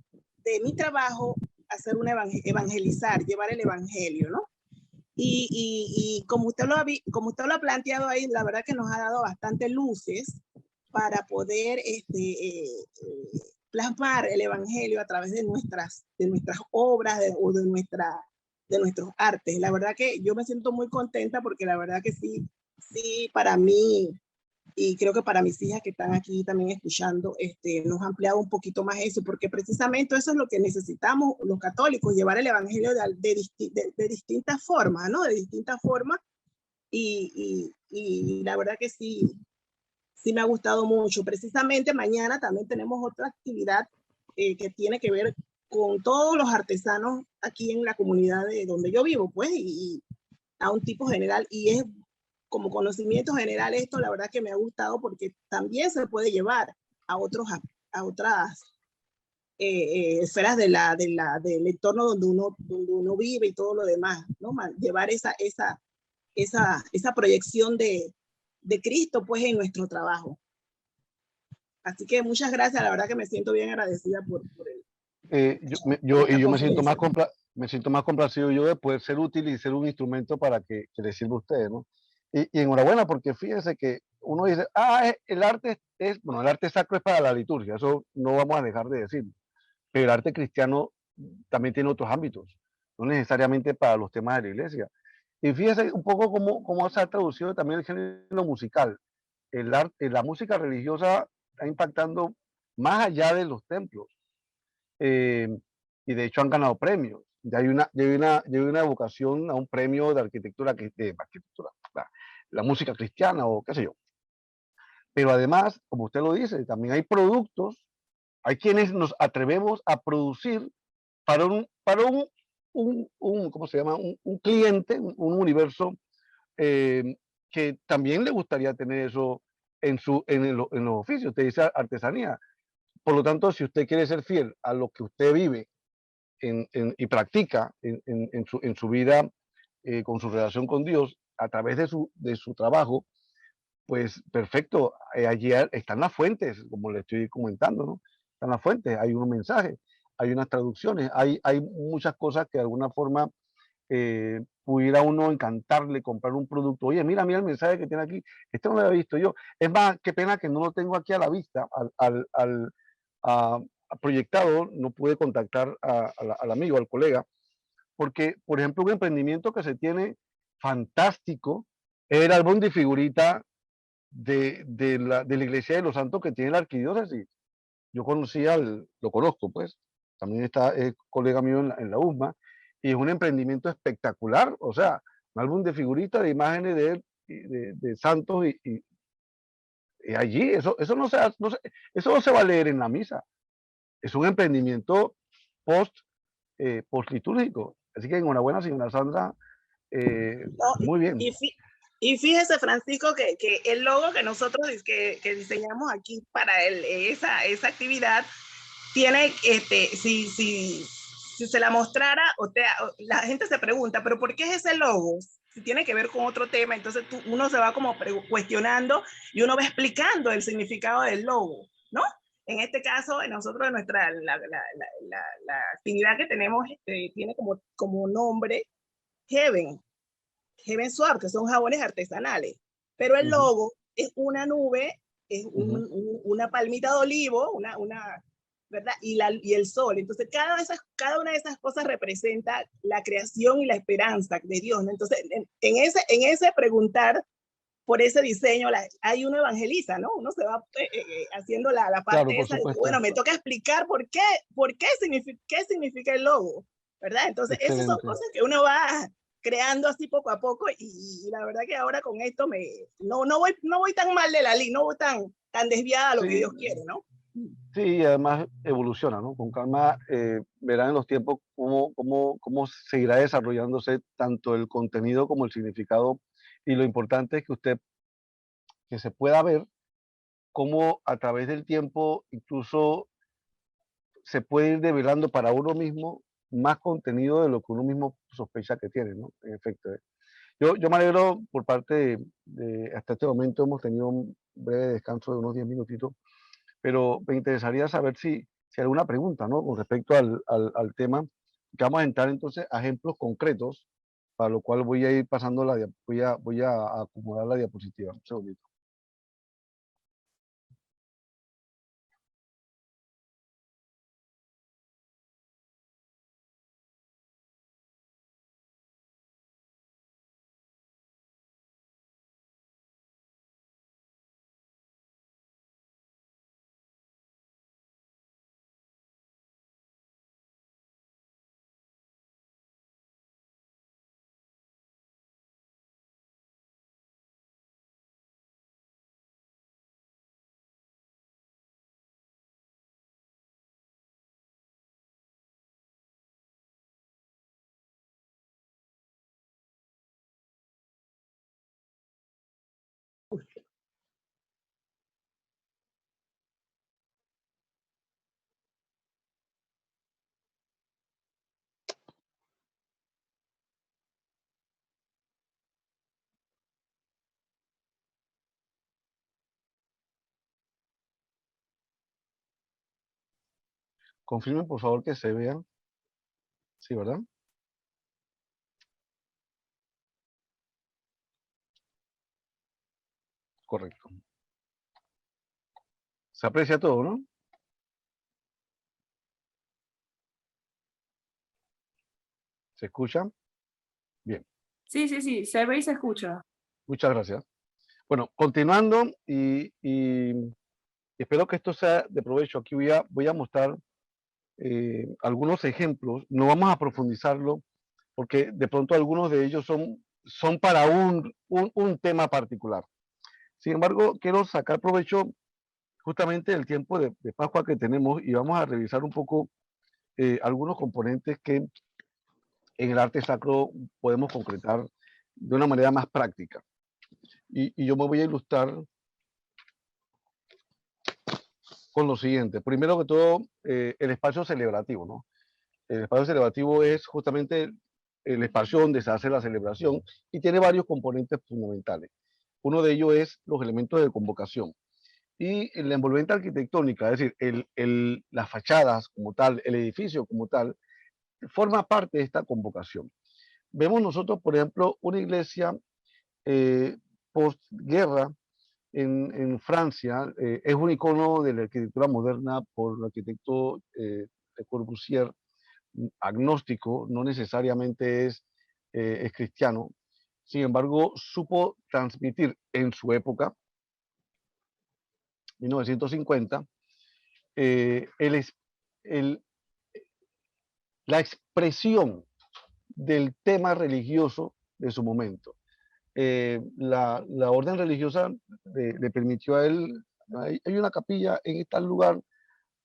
de mi trabajo, hacer evangelizar, llevar el evangelio, ¿no? Y como usted lo ha planteado ahí, la verdad que nos ha dado bastante luces para poder plasmar el evangelio a través de nuestras obras o de nuestros artes. La verdad que yo me siento muy contenta porque la verdad que sí, para mí, y creo que para mis hijas que están aquí también escuchando, nos ha ampliado un poquito más eso, porque precisamente eso es lo que necesitamos los católicos, llevar el evangelio de distintas formas, ¿no? De distintas formas, y la verdad que sí me ha gustado mucho. Precisamente mañana también tenemos otra actividad que tiene que ver con todos los artesanos aquí en la comunidad de donde yo vivo, pues, y a un tipo general, y es como conocimiento general esto, la verdad que me ha gustado porque también se puede llevar a otras esferas del entorno donde uno vive y todo lo demás, ¿no? Llevar esa proyección de Cristo pues en nuestro trabajo. Así que muchas gracias, la verdad que me siento bien agradecida por yo me siento más complacido yo de poder ser útil y ser un instrumento para que les sirva a ustedes, ¿no? Y enhorabuena, porque fíjense que uno dice, el arte bueno, el arte sacro es para la liturgia, eso no vamos a dejar de decir, pero el arte cristiano también tiene otros ámbitos, no necesariamente para los temas de la iglesia. Y fíjense un poco cómo se ha traducido también el género musical. La música religiosa está impactando más allá de los templos. Y de hecho han ganado premios. Ya hay una evocación a un premio de arquitectura, la música cristiana o qué sé yo. Pero además, como usted lo dice, también hay productos, hay quienes nos atrevemos a producir para ¿cómo se llama? Un cliente, un universo que también le gustaría tener eso en los oficios. Usted dice artesanía. Por lo tanto, si usted quiere ser fiel a lo que usted vive y practica en su vida, con su relación con Dios, a través de su trabajo, pues perfecto, allí están las fuentes, como le estoy comentando, ¿no? Están las fuentes, hay un mensaje, hay unas traducciones, hay muchas cosas que de alguna forma pudiera uno encantarle comprar un producto. Oye, mira el mensaje que tiene aquí, este no lo había visto yo. Es más, qué pena que no lo tengo aquí a la vista, a, proyectado, no pude contactar al amigo, al colega, porque, por ejemplo, un emprendimiento que se tiene fantástico es el álbum de figurita de la Iglesia de los Santos que tiene la arquidiócesis. Yo lo conozco, pues, también es colega mío en la USMA, y es un emprendimiento espectacular, o sea, un álbum de figuritas, de imágenes de santos, y allí, eso eso no se va a leer en la misa, es un emprendimiento post, post litúrgico. Así que enhorabuena, señora Sandra, No, muy bien. y fíjese, Francisco, que el logo que nosotros que diseñamos aquí para esa actividad tiene, si se la mostrara, la gente se pregunta, pero ¿por qué es ese logo? Si tiene que ver con otro tema, entonces uno se va como cuestionando y uno va explicando el significado del logo, ¿no? En este caso, nosotros, la actividad que tenemos tiene como nombre Heaven Swap, que son jabones artesanales. Pero el logo es una nube, es una palmita de olivo, ¿verdad? Y el sol. Entonces, cada una de esas cosas representa la creación y la esperanza de Dios, ¿no? Entonces, en ese preguntar por ese diseño, hay uno evangeliza, ¿no? Uno se va haciendo la parte Claro, esa de que, bueno, me toca explicar qué significa el logo, ¿verdad? Entonces, esas son cosas que uno va creando así poco a poco y la verdad que ahora con esto no voy tan mal de la línea, no voy tan desviada a lo que Dios quiere, ¿no? Sí, y además evoluciona, ¿no? Con calma verán en los tiempos cómo seguirá desarrollándose tanto el contenido como el significado. Y lo importante es que se pueda ver cómo a través del tiempo incluso se puede ir develando para uno mismo más contenido de lo que uno mismo sospecha que tiene, ¿no? En efecto. Yo me alegro por parte hasta este momento hemos tenido un breve descanso de unos 10 minutitos, pero me interesaría saber si hay alguna pregunta, ¿no? Con respecto al tema, que vamos a entrar entonces a ejemplos concretos, para lo cual voy a ir pasando voy a acomodar la diapositiva. Un segundito. Confirmen, por favor, que se vean. Sí, ¿verdad? Correcto. Se aprecia todo, ¿no? ¿Se escucha? Bien, Sí, sí, sí, se ve y se escucha. muchas gracias. Bueno, continuando y espero que esto sea de provecho. Aquí voy a mostrar algunos ejemplos. No vamos a profundizarlo porque de pronto algunos de ellos son para un tema particular. Sin embargo, quiero sacar provecho justamente del tiempo de Pascua que tenemos y vamos a revisar un poco algunos componentes que en el arte sacro podemos concretar de una manera más práctica. Y yo me voy a ilustrar con lo siguiente. Primero que todo, el espacio celebrativo, ¿no? El espacio celebrativo es justamente el espacio donde se hace la celebración y tiene varios componentes fundamentales. Uno de ellos es los elementos de convocación. Y la envolvente arquitectónica, es decir, las fachadas como tal, el edificio como tal, forma parte de esta convocación. Vemos nosotros, por ejemplo, una iglesia postguerra en Francia, es un icono de la arquitectura moderna por el arquitecto Le Corbusier, agnóstico, no necesariamente es cristiano. Sin embargo, supo transmitir en su época, 1950, el, la expresión del tema religioso de su momento. La orden religiosa le permitió a él, hay una capilla en tal lugar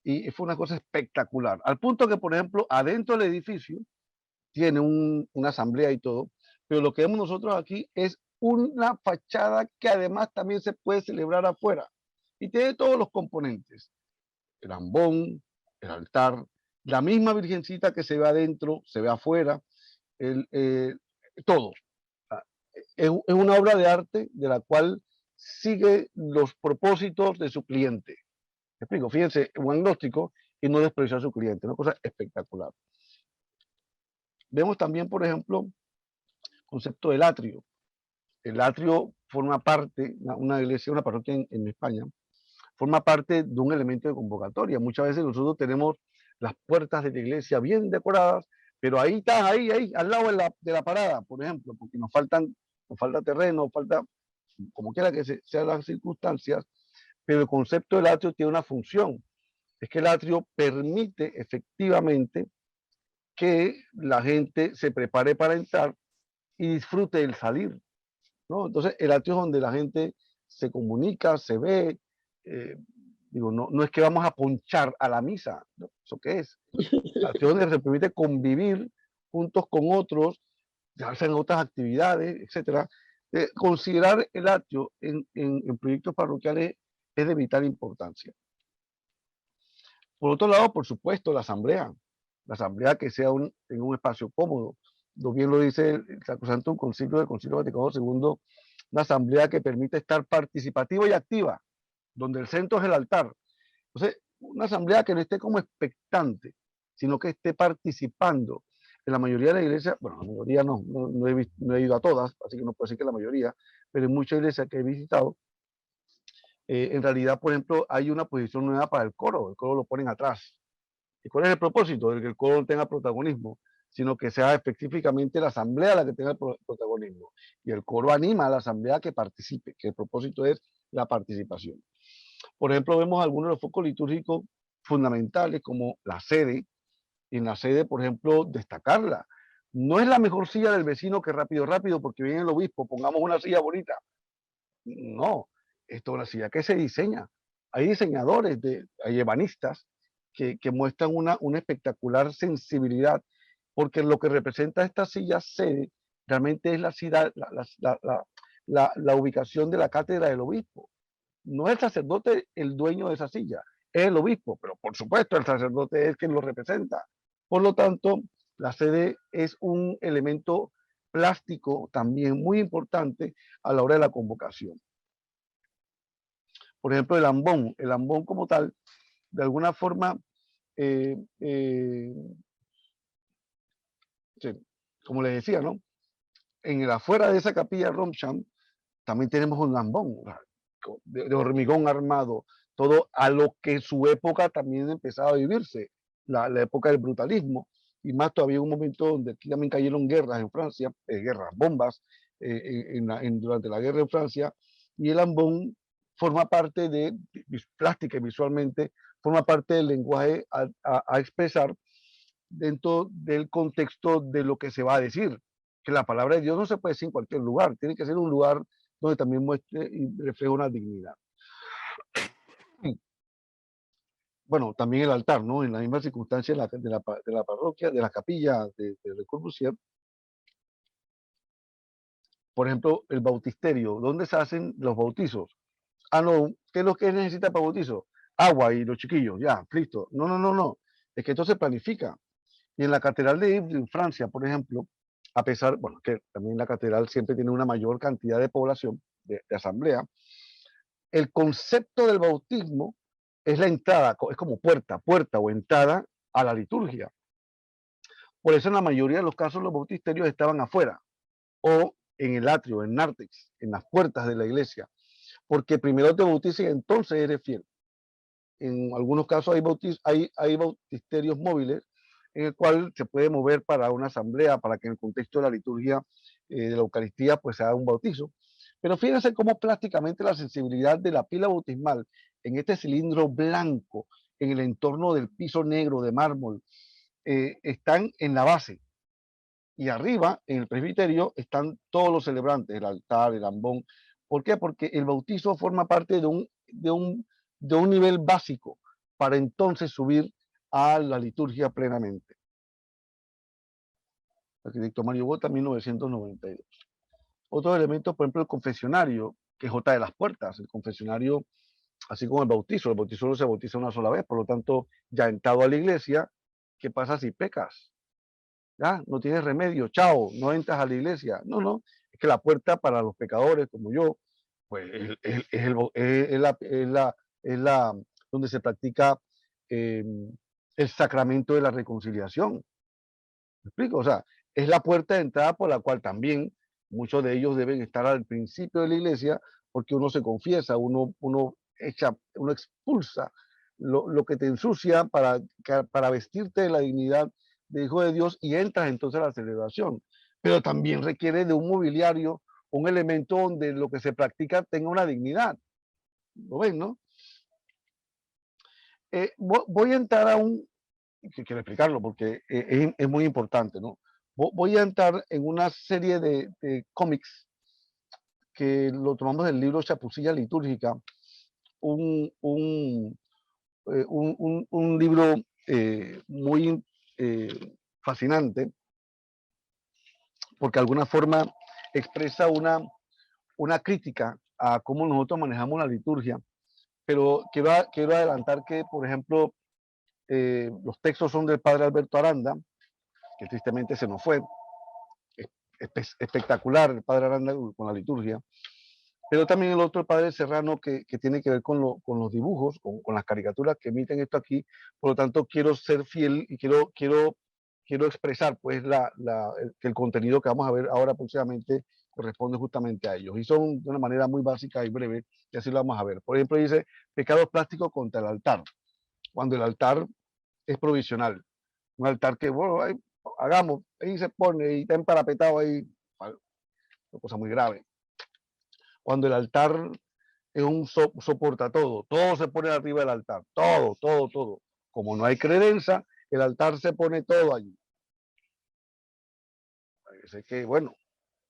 y fue una cosa espectacular, al punto que, por ejemplo, adentro del edificio tiene una asamblea y todo, pero lo que vemos nosotros aquí es una fachada que además también se puede celebrar afuera y tiene todos los componentes, el ambón, el altar, la misma virgencita que se ve adentro, se ve afuera, el, todo. Es una obra de arte de la cual sigue los propósitos de su cliente. ¿Me explico? Fíjense, un agnóstico y no desprecia a su cliente, una cosa espectacular. Vemos también, por ejemplo, el concepto del atrio. El atrio forma parte, una iglesia, una parroquia en España, forma parte de un elemento de convocatoria. Muchas veces nosotros tenemos las puertas de la iglesia bien decoradas, pero ahí está, ahí, al lado de la parada, por ejemplo, porque nos falta terreno, falta, como quiera que sean las circunstancias, pero el concepto del atrio tiene una función, es que el atrio permite efectivamente que la gente se prepare para entrar y disfrute del salir, ¿no? Entonces, el atrio es donde la gente se comunica, se ve, digo, no es que vamos a ponchar a la misa, ¿no? ¿Eso qué es? El atrio es donde se permite convivir juntos con otros, hacen otras actividades, etcétera. Considerar el atrio en proyectos parroquiales es de vital importancia. Por otro lado, por supuesto, la asamblea que sea en un espacio cómodo. Lo bien lo dice el Sacrosanto Concilio del Concilio Vaticano II, una asamblea que permite estar participativa y activa, donde el centro es el altar. Entonces, una asamblea que no esté como expectante, sino que esté participando. En la mayoría de las iglesias, bueno, la mayoría no he ido a todas, así que no puedo decir que la mayoría, pero en muchas iglesias que he visitado, en realidad, por ejemplo, hay una posición nueva para el coro lo ponen atrás. ¿Y cuál es el propósito? De que el coro no tenga protagonismo, sino que sea específicamente la asamblea la que tenga el protagonismo. Y el coro anima a la asamblea a que participe, que el propósito es la participación. Por ejemplo, vemos algunos de los focos litúrgicos fundamentales como la sede. Y en la sede, por ejemplo, destacarla. No es la mejor silla del vecino que rápido, porque viene el obispo, pongamos una silla bonita. No, esto es una silla que se diseña. Hay diseñadores, hay ebanistas que muestran una espectacular sensibilidad, porque lo que representa esta silla sede realmente es la ubicación de la cátedra del obispo. No es el sacerdote el dueño de esa silla, es el obispo, pero por supuesto el sacerdote es quien lo representa. Por lo tanto, la sede es un elemento plástico también muy importante a la hora de la convocación. Por ejemplo, el ambón como tal, de alguna forma eh, eh, sí, como les decía, ¿no? En el afuera de esa capilla Romcham también tenemos un lambón de hormigón armado, todo a lo que en su época también empezaba a vivirse, la época del brutalismo, y más todavía un momento donde aquí también cayeron guerras en Francia, guerras, bombas, durante la guerra en Francia, y el lambón forma parte de, plástica y visualmente, forma parte del lenguaje a expresar dentro del contexto de lo que se va a decir. Que la palabra de Dios no se puede decir en cualquier lugar, tiene que ser un lugar donde también muestre y refleje una dignidad. Bueno, también el altar, ¿no? En la misma circunstancia de la parroquia, de la capilla de Le Corbusier. Por ejemplo, el bautisterio, ¿dónde se hacen los bautizos? Ah, no, ¿qué es lo que necesita para bautizo? Agua y los chiquillos, ya, listo. No, no, no, no. Es que esto se planifica. Y en la Catedral de Yves, en Francia, por ejemplo, a pesar, bueno, que también la catedral siempre tiene una mayor cantidad de población, de asamblea, el concepto del bautismo es la entrada, es como puerta o entrada a la liturgia. Por eso en la mayoría de los casos los bautisterios estaban afuera o en el atrio, en nártex, en las puertas de la iglesia, porque primero te bautizan y entonces eres fiel. En algunos casos hay bautisterios móviles en el cual se puede mover para una asamblea, para que en el contexto de la liturgia de la Eucaristía pues se haga un bautizo. Pero fíjense cómo plásticamente la sensibilidad de la pila bautismal en este cilindro blanco, en el entorno del piso negro de mármol, están en la base. Y arriba, en el presbiterio, están todos los celebrantes, el altar, el ambón. ¿Por qué? Porque el bautizo forma parte de un nivel básico para entonces subir a la liturgia plenamente. Arquitecto Mario Bota, 1992. Otros elementos, por ejemplo, el confesionario, que es J de las puertas. El confesionario, así como el bautizo no se bautiza una sola vez, por lo tanto, ya entrado a la iglesia, ¿qué pasa si pecas? Ya, no tienes remedio, chao, no entras a la iglesia. No, no, es que la puerta para los pecadores como yo, pues es la donde se practica eh, el sacramento de la reconciliación. ¿Me explico? O sea, es la puerta de entrada por la cual también muchos de ellos deben estar al principio de la iglesia, porque uno se confiesa, uno expulsa lo que te ensucia para vestirte de la dignidad de hijo de Dios y entras entonces a la celebración. Pero también requiere de un mobiliario, un elemento donde lo que se practica tenga una dignidad. ¿Lo ven, no? Voy a entrar a que quiero explicarlo porque es muy importante, ¿no? Voy a entrar en una serie de cómics que lo tomamos del libro Chapucilla Litúrgica, un, un, un libro muy fascinante porque de alguna forma expresa una crítica a cómo nosotros manejamos la liturgia, pero quiero adelantar que, por ejemplo, los textos son del padre Alberto Aranda, que tristemente se nos fue, espectacular el padre Aranda con la liturgia, pero también el otro padre Serrano que tiene que ver con los dibujos, con las caricaturas que emiten esto aquí, por lo tanto quiero ser fiel y quiero expresar pues que el contenido que vamos a ver ahora próximamente corresponde justamente a ellos, y son de una manera muy básica y breve, y así lo vamos a ver. Por ejemplo, dice, pecados plásticos contra el altar, cuando el altar es provisional, un altar que, bueno, hagamos, ahí se pone y está emparapetado ahí, una cosa muy grave. Cuando el altar es soporta todo, todo se pone arriba del altar, todo, todo, todo. Como no hay credencia, el altar se pone todo allí. Parece que, bueno,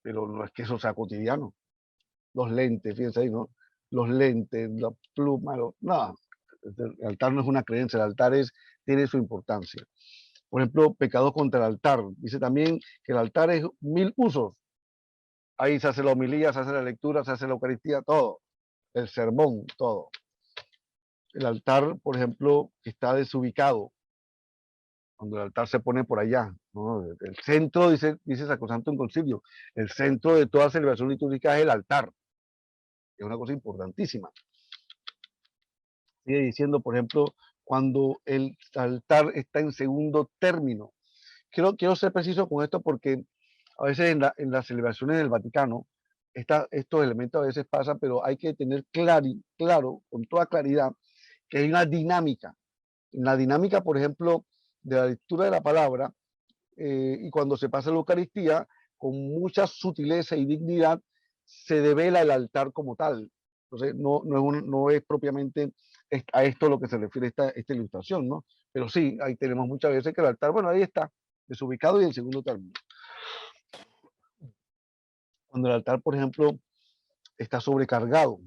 pero no es que eso sea cotidiano. Los lentes, fíjense ahí, ¿no? Los lentes, la pluma, no, el altar no es una creencia, el altar tiene su importancia. Por ejemplo, pecados contra el altar. Dice también que el altar es 1000 usos. Ahí se hace la homilía, se hace la lectura, se hace la Eucaristía, todo. El sermón, todo. El altar, por ejemplo, está desubicado. Cuando el altar se pone por allá, ¿no? El centro, dice Sacrosanto en Concilio, el centro de toda celebración litúrgica es el altar. Es una cosa importantísima. Sigue diciendo, por ejemplo, cuando el altar está en segundo término. Quiero ser preciso con esto porque a veces en las celebraciones del Vaticano estos elementos a veces pasan, pero hay que tener claro, con toda claridad, que hay una dinámica. En la dinámica, por ejemplo, de la lectura de la palabra, y cuando se pasa la Eucaristía, con mucha sutileza y dignidad, se devela el altar como tal. Entonces, no es propiamente a esto lo que se refiere esta ilustración, ¿no? Pero sí, ahí tenemos muchas veces que el altar, bueno, ahí está, desubicado y en segundo término. Cuando el altar, por ejemplo, está sobrecargado,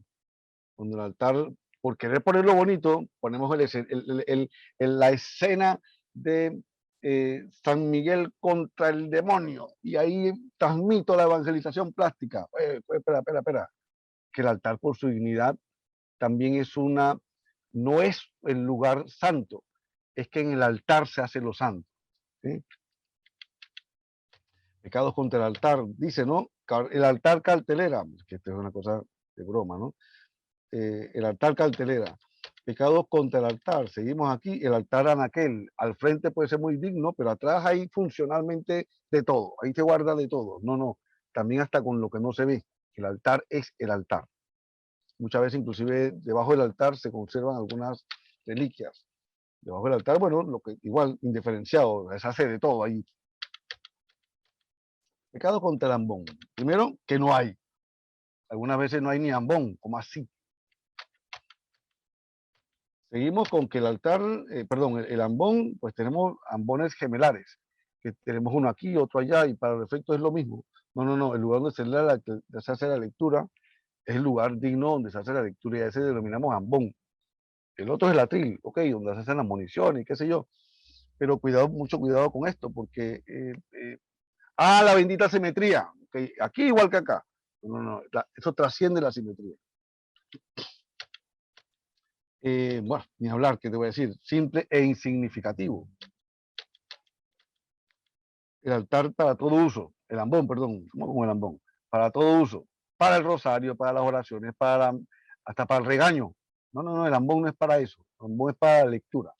cuando el altar, por querer ponerlo bonito, ponemos la escena de San Miguel contra el demonio, y ahí transmito la evangelización plástica. Espera, que el altar por su dignidad también no es el lugar santo, es que en el altar se hace lo santo. ¿Sí? Pecados contra el altar, dice, ¿no? El altar cartelera, que esto es una cosa de broma, ¿no? El altar cartelera. Pecados contra el altar. Seguimos aquí, el altar anaquel. Al frente puede ser muy digno, pero atrás hay funcionalmente de todo. Ahí se guarda de todo. No. También hasta con lo que no se ve. El altar es el altar. Muchas veces, inclusive, debajo del altar se conservan algunas reliquias. Debajo del altar, bueno, lo que igual, indiferenciado, se hace de todo ahí. Pecado contra el ambón. Primero, que no hay. Algunas veces no hay ni ambón, como así. Seguimos con que el altar, el ambón, pues tenemos ambones gemelares, que tenemos uno aquí, otro allá, y para el efecto es lo mismo. No, el lugar donde se hace la lectura es el lugar digno donde se hace la lectura y a ese denominamos ambón. El otro es el atril, ok, donde se hacen las municiones y qué sé yo. Pero cuidado, mucho cuidado con esto, porque, la bendita simetría, okay, aquí igual que acá. No, eso trasciende la simetría. Bueno, ni hablar, ¿qué te voy a decir? Simple e insignificativo. El altar para todo uso, el ambón, perdón, ¿cómo con el ambón? Para todo uso, para el rosario, para las oraciones, hasta para el regaño. No, el ambón no es para eso, el ambón es para la lectura.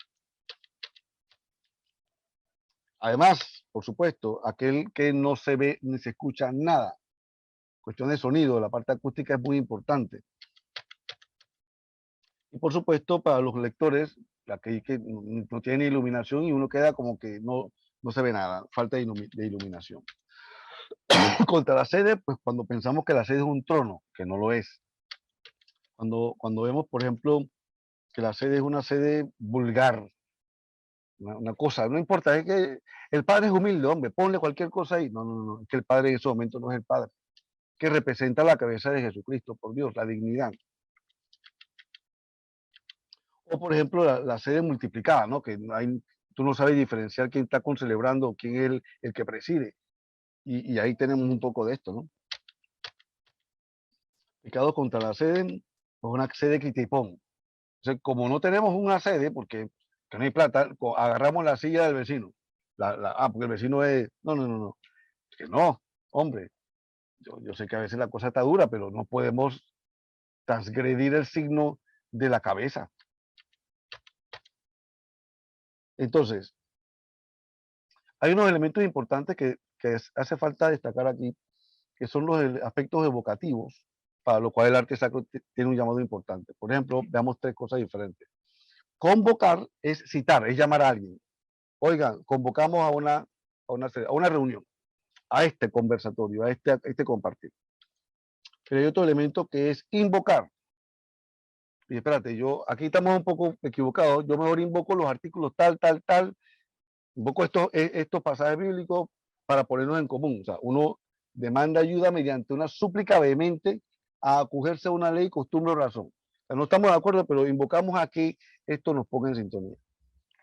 Además, por supuesto, aquel que no se ve ni se escucha nada. Cuestión de sonido, la parte acústica es muy importante. Y por supuesto, para los lectores, que no tiene iluminación y uno queda como que no se ve nada, falta de iluminación. Contra la sede, pues cuando pensamos que la sede es un trono, que no lo es. Cuando vemos, por ejemplo, que la sede es una sede vulgar, una cosa, no importa, es que el padre es humilde, hombre, ponle cualquier cosa ahí. No, es que el padre en ese momento no es el padre, que representa la cabeza de Jesucristo, por Dios, la dignidad. O, por ejemplo, la sede multiplicada, ¿no? Que tú no sabes diferenciar quién está concelebrando o quién es el que preside. Y ahí tenemos un poco de esto, ¿no? Pecado contra la sede, pues una sede quitipón. Entonces, como no tenemos una sede, porque no hay plata, agarramos la silla del vecino. Porque el vecino es. No. Es que no, hombre. Yo sé que a veces la cosa está dura, pero no podemos transgredir el signo de la cabeza. Entonces, hay unos elementos importantes que hace falta destacar aquí, que son los aspectos evocativos, para lo cual el arte sacro tiene un llamado importante. Por ejemplo, veamos tres cosas diferentes. Convocar es citar, es llamar a alguien. Oigan, convocamos a una reunión, a este conversatorio, a este compartir. Pero hay otro elemento que es invocar. Y espérate, aquí estamos un poco equivocados. Yo mejor invoco los artículos tal, invoco estos pasajes bíblicos para ponernos en común. O sea, uno demanda ayuda mediante una súplica vehemente a acogerse a una ley, costumbre o razón. O sea, no estamos de acuerdo, pero invocamos a que esto nos ponga en sintonía.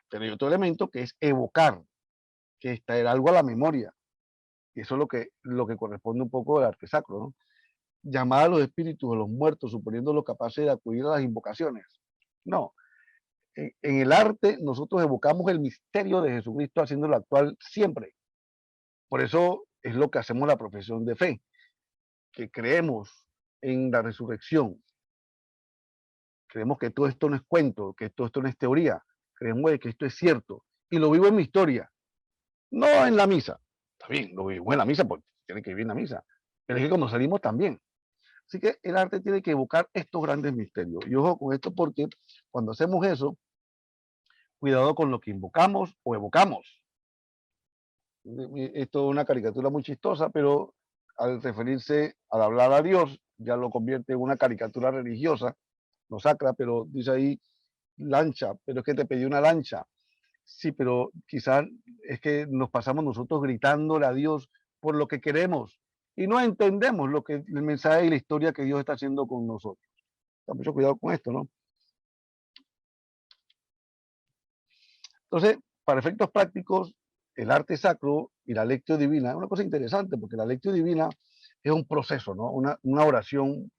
Pero hay otro elemento que es evocar, que es traer algo a la memoria. Y eso es lo que corresponde un poco al arte sacro, ¿no? Llamar a los espíritus de los muertos, suponiéndolos capaces de acudir a las invocaciones. No. En el arte nosotros evocamos el misterio de Jesucristo haciéndolo actual siempre. Por eso es lo que hacemos la profesión de fe, que creemos en la resurrección. Creemos que todo esto no es cuento, que todo esto no es teoría, creemos de que esto es cierto y lo vivo en mi historia, no en la misa. Está bien, lo vivo en la misa porque tiene que vivir en la misa, pero es que cuando salimos también. Así que el arte tiene que evocar estos grandes misterios. Y ojo con esto porque cuando hacemos eso, cuidado con lo que invocamos o evocamos. Esto es una caricatura muy chistosa, pero al referirse, al hablar a Dios, ya lo convierte en una caricatura religiosa, no sacra, pero dice ahí lancha, pero es que te pedí una lancha. Sí, pero quizás es que nos pasamos nosotros gritándole a Dios por lo que queremos y no entendemos lo que el mensaje y la historia que Dios está haciendo con nosotros. Ten mucho cuidado con esto, ¿no? Entonces, para efectos prácticos, el arte sacro y la lectio divina es una cosa interesante porque la lectio divina es un proceso, ¿no? Una oración,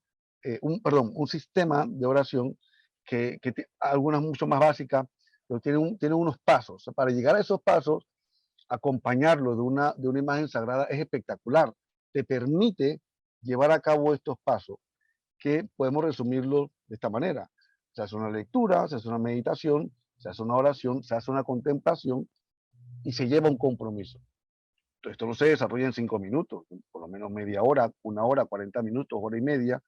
un sistema de oración que algunas mucho más básicas, pero tiene unos pasos. O sea, para llegar a esos pasos, acompañarlo de una imagen sagrada es espectacular. Te permite llevar a cabo estos pasos que podemos resumirlo de esta manera. Se hace una lectura, se hace una meditación, se hace una oración, se hace una contemplación y se lleva un compromiso. Entonces, esto no se desarrolla en 5 minutos, por lo menos media hora, 1 hora, 40 minutos, hora y media,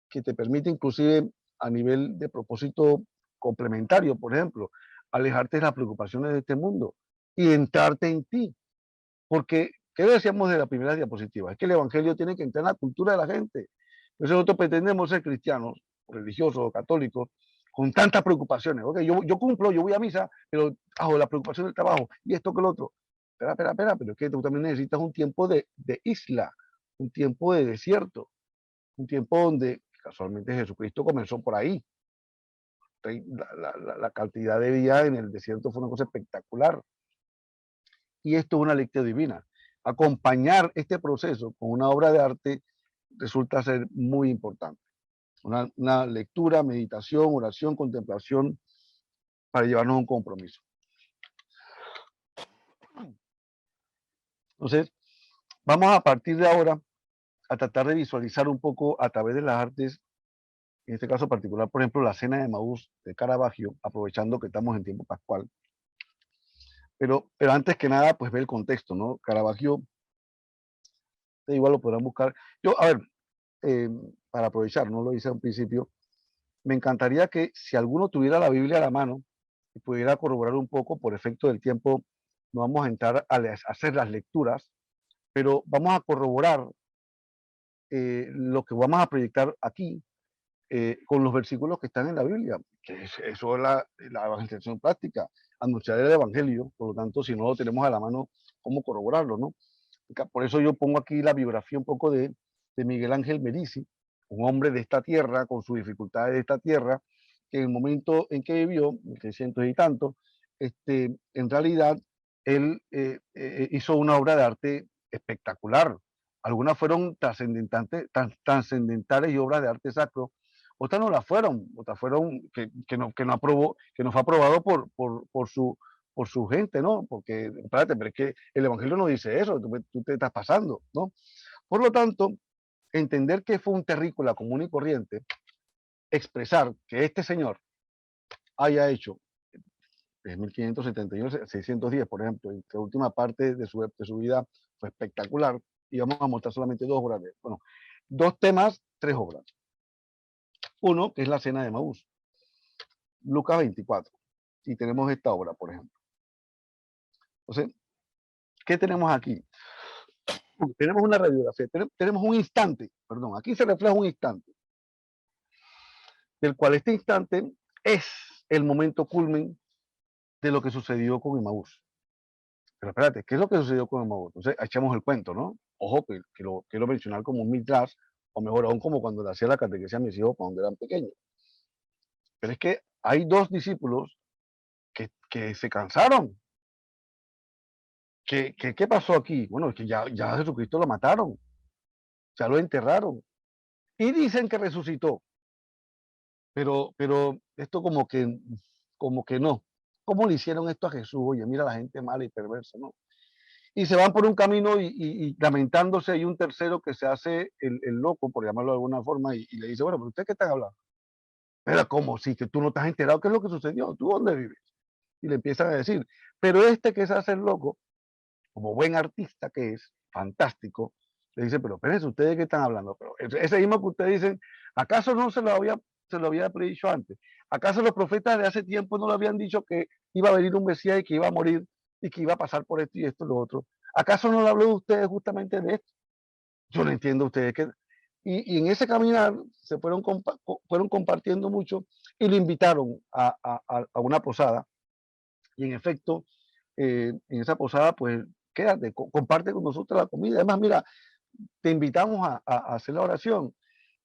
que te permite inclusive a nivel de propósito complementario, por ejemplo, alejarte de las preocupaciones de este mundo y entrarte en ti. Porque, ¿qué decíamos de la primera diapositiva? Es que el evangelio tiene que entrar en la cultura de la gente. Entonces nosotros pretendemos ser cristianos, religiosos, católicos, con tantas preocupaciones. Ok, yo cumplo, yo voy a misa, pero bajo la preocupación del trabajo y esto que lo otro. Espera, pero es que tú también necesitas un tiempo de isla, un tiempo de desierto, un tiempo donde casualmente Jesucristo comenzó por ahí. La cantidad de días en el desierto fue una cosa espectacular. Y esto es una lectura divina. Acompañar este proceso con una obra de arte resulta ser muy importante. Una lectura, meditación, oración, contemplación para llevarnos a un compromiso. Entonces, vamos a partir de ahora a tratar de visualizar un poco a través de las artes, en este caso particular, por ejemplo, la cena de Maús de Caravaggio, aprovechando que estamos en tiempo pascual. Pero antes que nada, pues ve el contexto, ¿no? Caravaggio, igual lo podrán buscar. Yo, a ver, para aprovechar, no lo hice al principio, me encantaría que si alguno tuviera la Biblia a la mano y pudiera corroborar un poco, por efecto del tiempo, no vamos a entrar a hacer las lecturas, pero vamos a corroborar lo que vamos a proyectar aquí con los versículos que están en la Biblia, que eso es la evangelización práctica, anunciar el evangelio, por lo tanto, si no lo tenemos a la mano, ¿cómo corroborarlo, no? Por eso yo pongo aquí la biografía un poco de Miguel Ángel Merisi, un hombre de esta tierra, con sus dificultades de esta tierra, que en el momento en que vivió, 1600 y tanto, en realidad él hizo una obra de arte espectacular. Algunas fueron trascendentales y obras de arte sacro, otras no las fueron, otras fueron que no aprobó, que no fue aprobado por su gente, ¿no? Porque, espérate, pero es que el Evangelio no dice eso, tú te estás pasando, ¿no? Por lo tanto, entender que fue un terrícola común y corriente, expresar que este señor haya hecho desde 1571, 610, por ejemplo, y la última parte de su vida fue espectacular, y vamos a mostrar solamente 2 obras de él. Bueno, 2 temas, 3 obras. Uno, que es la cena de Maús, Lucas 24, y tenemos esta obra, por ejemplo. Entonces, ¿qué tenemos aquí? Tenemos una radiografía, tenemos un instante, perdón, aquí se refleja un instante, del cual este instante es el momento culmen de lo que sucedió con Emaús. Pero espérate, ¿qué es lo que sucedió con Emaús? Entonces, echamos el cuento, ¿no? Ojo, que lo quiero mencionar como un midrash, o mejor aún como cuando le hacía la catequesis a mis hijos cuando eran pequeños. Pero es que hay 2 discípulos que se cansaron. ¿Qué pasó aquí? Bueno, es que ya a Jesucristo lo mataron, ya lo enterraron. Y dicen que resucitó. Pero esto como que no. ¿Cómo le hicieron esto a Jesús? Oye, mira la gente mala y perversa, ¿no? Y se van por un camino y lamentándose, hay un tercero que se hace el loco, por llamarlo de alguna forma, y le dice, bueno, pero ¿ustedes qué están hablando? Pero ¿cómo? Si que tú no te has enterado qué es lo que sucedió, ¿tú dónde vives? y le empiezan a decir, pero este que se hace el loco, como buen artista que es, fantástico, le dice, pero espérense, ¿ustedes de qué están hablando? Pero ese mismo que ustedes dicen, ¿acaso no se lo había predicho antes? ¿Acaso los profetas de hace tiempo no le habían dicho que iba a venir un Mesías y que iba a morir y que iba a pasar por esto y esto y lo otro? ¿Acaso no le habló de ustedes justamente de esto? Yo no entiendo ustedes que... Y en ese caminar se fueron compartiendo mucho y lo invitaron a una posada. Y en efecto, en esa posada, pues quédate, comparte con nosotros la comida. Además, mira, te invitamos a hacer la oración.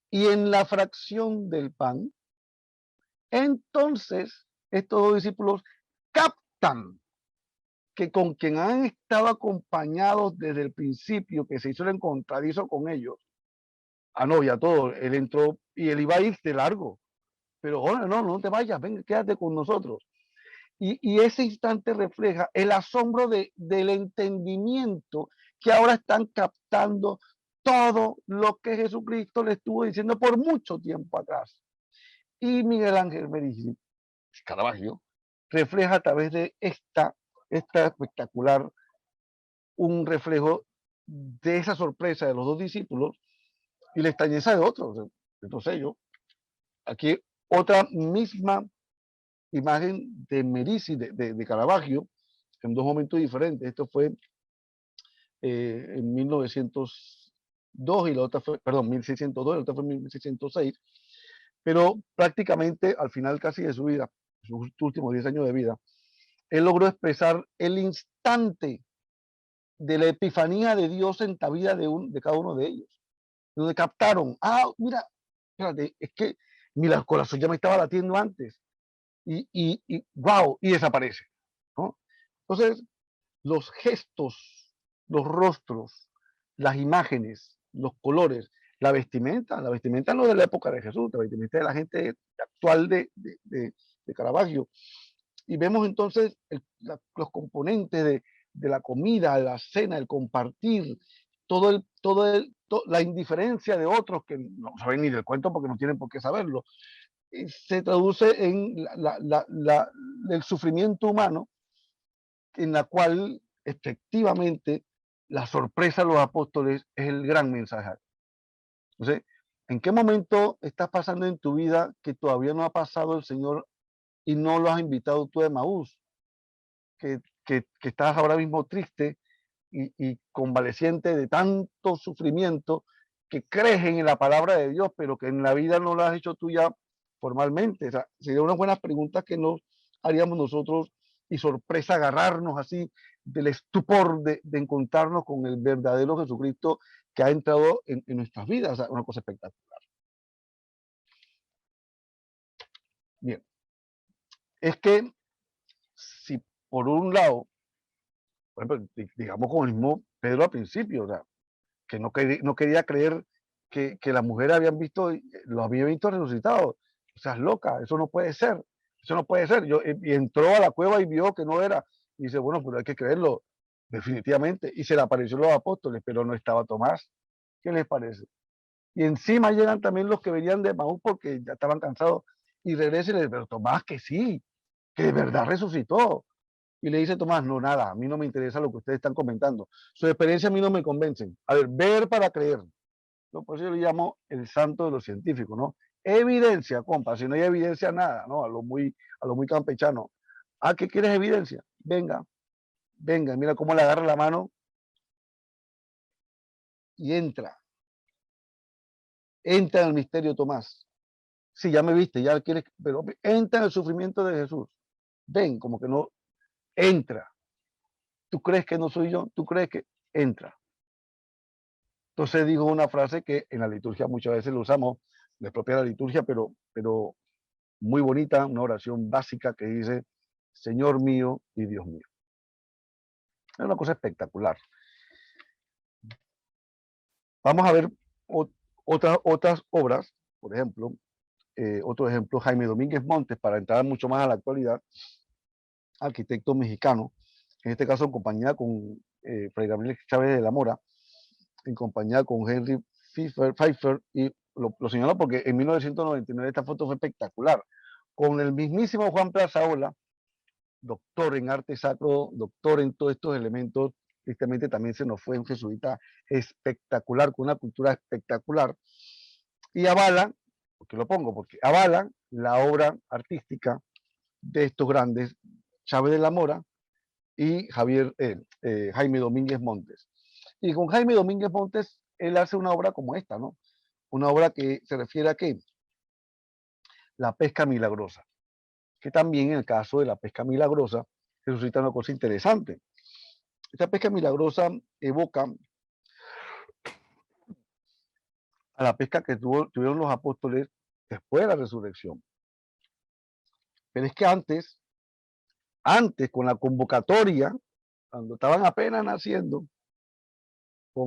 Y en la fracción del pan, entonces estos dos discípulos captan que con quien han estado acompañados desde el principio, que se hizo el encontradizo con ellos, no, ya todo, él entró y él iba a ir de largo, pero joder, no te vayas, ven, quédate con nosotros. Y ese instante refleja el asombro del entendimiento que ahora están captando todo lo que Jesucristo le estuvo diciendo por mucho tiempo atrás. Y Miguel Ángel Merisi Caravaggio refleja a través de esta espectacular, un reflejo de esa sorpresa de los dos discípulos y la extrañeza de otros. Entonces yo, aquí otra misma imagen de Merisi, de Caravaggio, en dos momentos diferentes. Esto fue en 1902 y la otra fue, perdón, 1602 y la otra fue en 1606, pero prácticamente al final casi de su vida, sus últimos 10 años de vida, él logró expresar el instante de la epifanía de Dios en la vida de cada uno de ellos, donde captaron, mira, espérate, es que mira, el corazón ya me estaba latiendo antes, y wow, y desaparece, ¿no? Entonces, los gestos, los rostros, las imágenes, los colores, la vestimenta no de la época de Jesús, la vestimenta de la gente actual de Caravaggio. Y vemos entonces los componentes de la comida, de la cena, el compartir, la indiferencia de otros que no saben ni del cuento porque no tienen por qué saberlo, se traduce en el sufrimiento humano, en la cual efectivamente la sorpresa de los apóstoles es el gran mensaje. Entonces, ¿en qué momento estás pasando en tu vida que todavía no ha pasado el Señor y no lo has invitado tú a Emaús? Que estás ahora mismo triste y convaleciente de tanto sufrimiento, que crees en la palabra de Dios, pero que en la vida no la has hecho tuya formalmente. O sea, serían unas buenas preguntas que nos haríamos nosotros y sorpresa agarrarnos así del estupor de encontrarnos con el verdadero Jesucristo que ha entrado en nuestras vidas. O sea, una cosa espectacular. Bien, es que si por un lado, por ejemplo, digamos como el mismo Pedro al principio, o sea, que no quería creer que las mujeres lo habían visto resucitado. O sea, es loca, eso no puede ser, eso no puede ser. Y entró a la cueva y vio que no era. Y dice, bueno, pero hay que creerlo, definitivamente. Y se le apareció los apóstoles, pero no estaba Tomás. ¿Qué les parece? Y encima llegan también los que venían de Maús porque ya estaban cansados y regresan y le dicen, pero Tomás, que sí, que de verdad resucitó. Y le dice Tomás, no, nada, a mí no me interesa lo que ustedes están comentando. Su experiencia a mí no me convencen. A ver, ver para creer. ¿No? Por eso yo le llamo el santo de los científicos, ¿no? Evidencia, compa, si no hay evidencia, nada, ¿no? A lo muy campechano. ¿Qué quieres evidencia? Venga, venga, mira cómo le agarra la mano y entra. Entra en el misterio, Tomás. Sí, ya me viste, ya quieres, pero entra en el sufrimiento de Jesús. Ven, como que no, entra. ¿Tú crees que no soy yo? ¿Tú crees que entra? Entonces dijo una frase que en la liturgia muchas veces lo usamos, de propia la liturgia, pero muy bonita, una oración básica que dice, Señor mío y Dios mío. Es una cosa espectacular. Vamos a ver otras obras, por ejemplo, otro ejemplo, Jaime Domínguez Montes, para entrar mucho más a la actualidad, arquitecto mexicano, en este caso en compañía con Fray Gabriel Chávez de la Mora, en compañía con Henry Pfeiffer, y lo señalo porque en 1999 esta foto fue espectacular, con el mismísimo Juan Plazaola doctor en arte sacro, doctor en todos estos elementos. Tristemente también se nos fue un jesuita espectacular, con una cultura espectacular, y avala, porque lo pongo, porque avala la obra artística de estos grandes, Chávez de la Mora y Jaime Domínguez Montes. Y con Jaime Domínguez Montes, él hace una obra como esta, ¿no? Una obra que se refiere a ¿qué? La pesca milagrosa, que también en el caso de la pesca milagrosa se suscita una cosa interesante. Esta pesca milagrosa evoca a la pesca que tuvieron los apóstoles después de la resurrección. Pero es que antes con la convocatoria, cuando estaban apenas naciendo, a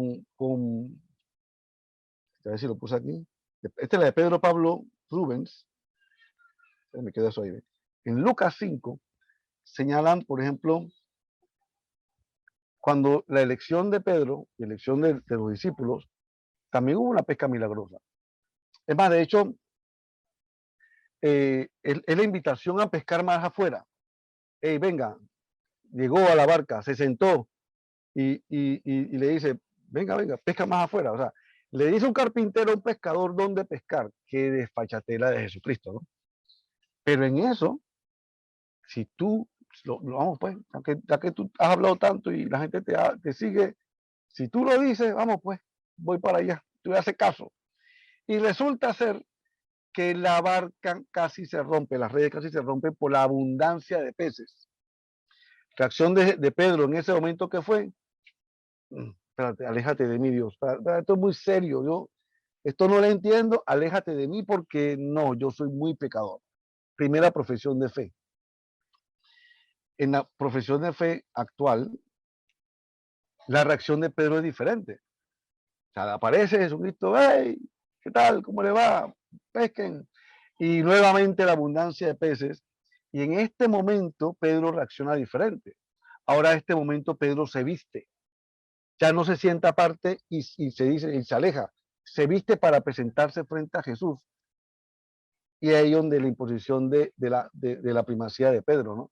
ver si lo puse aquí, esta es la de Pedro Pablo Rubens, me quedo eso ahí. En Lucas 5 señalan, por ejemplo, cuando la elección de Pedro, la elección de los discípulos, también hubo una pesca milagrosa. Es más, de hecho, es la invitación a pescar más afuera. Hey, venga, llegó a la barca, se sentó y le dice, venga, pesca más afuera. O sea, le dice un carpintero a un pescador dónde pescar. Qué desfachatela de Jesucristo, ¿no? Pero en eso, si tú, vamos pues, ya que tú has hablado tanto y la gente te sigue, si tú lo dices, vamos pues, voy para allá, tú le haces caso. Y resulta ser que la barca casi se rompe, las redes casi se rompen por la abundancia de peces. Reacción de Pedro en ese momento que fue, espérate, aléjate de mí, Dios, esto es muy serio, esto no lo entiendo, aléjate de mí porque no, yo soy muy pecador. Primera profesión de fe. En la profesión de fe actual, la reacción de Pedro es diferente. O sea, aparece Jesucristo, hey, ¿qué tal? ¿Cómo le va? Pesquen. Y nuevamente la abundancia de peces. Y en este momento Pedro reacciona diferente. Ahora en este momento Pedro se viste. Ya no se sienta aparte y se dice, y se aleja. Se viste para presentarse frente a Jesús. Y ahí donde la imposición de la primacía de Pedro, ¿no?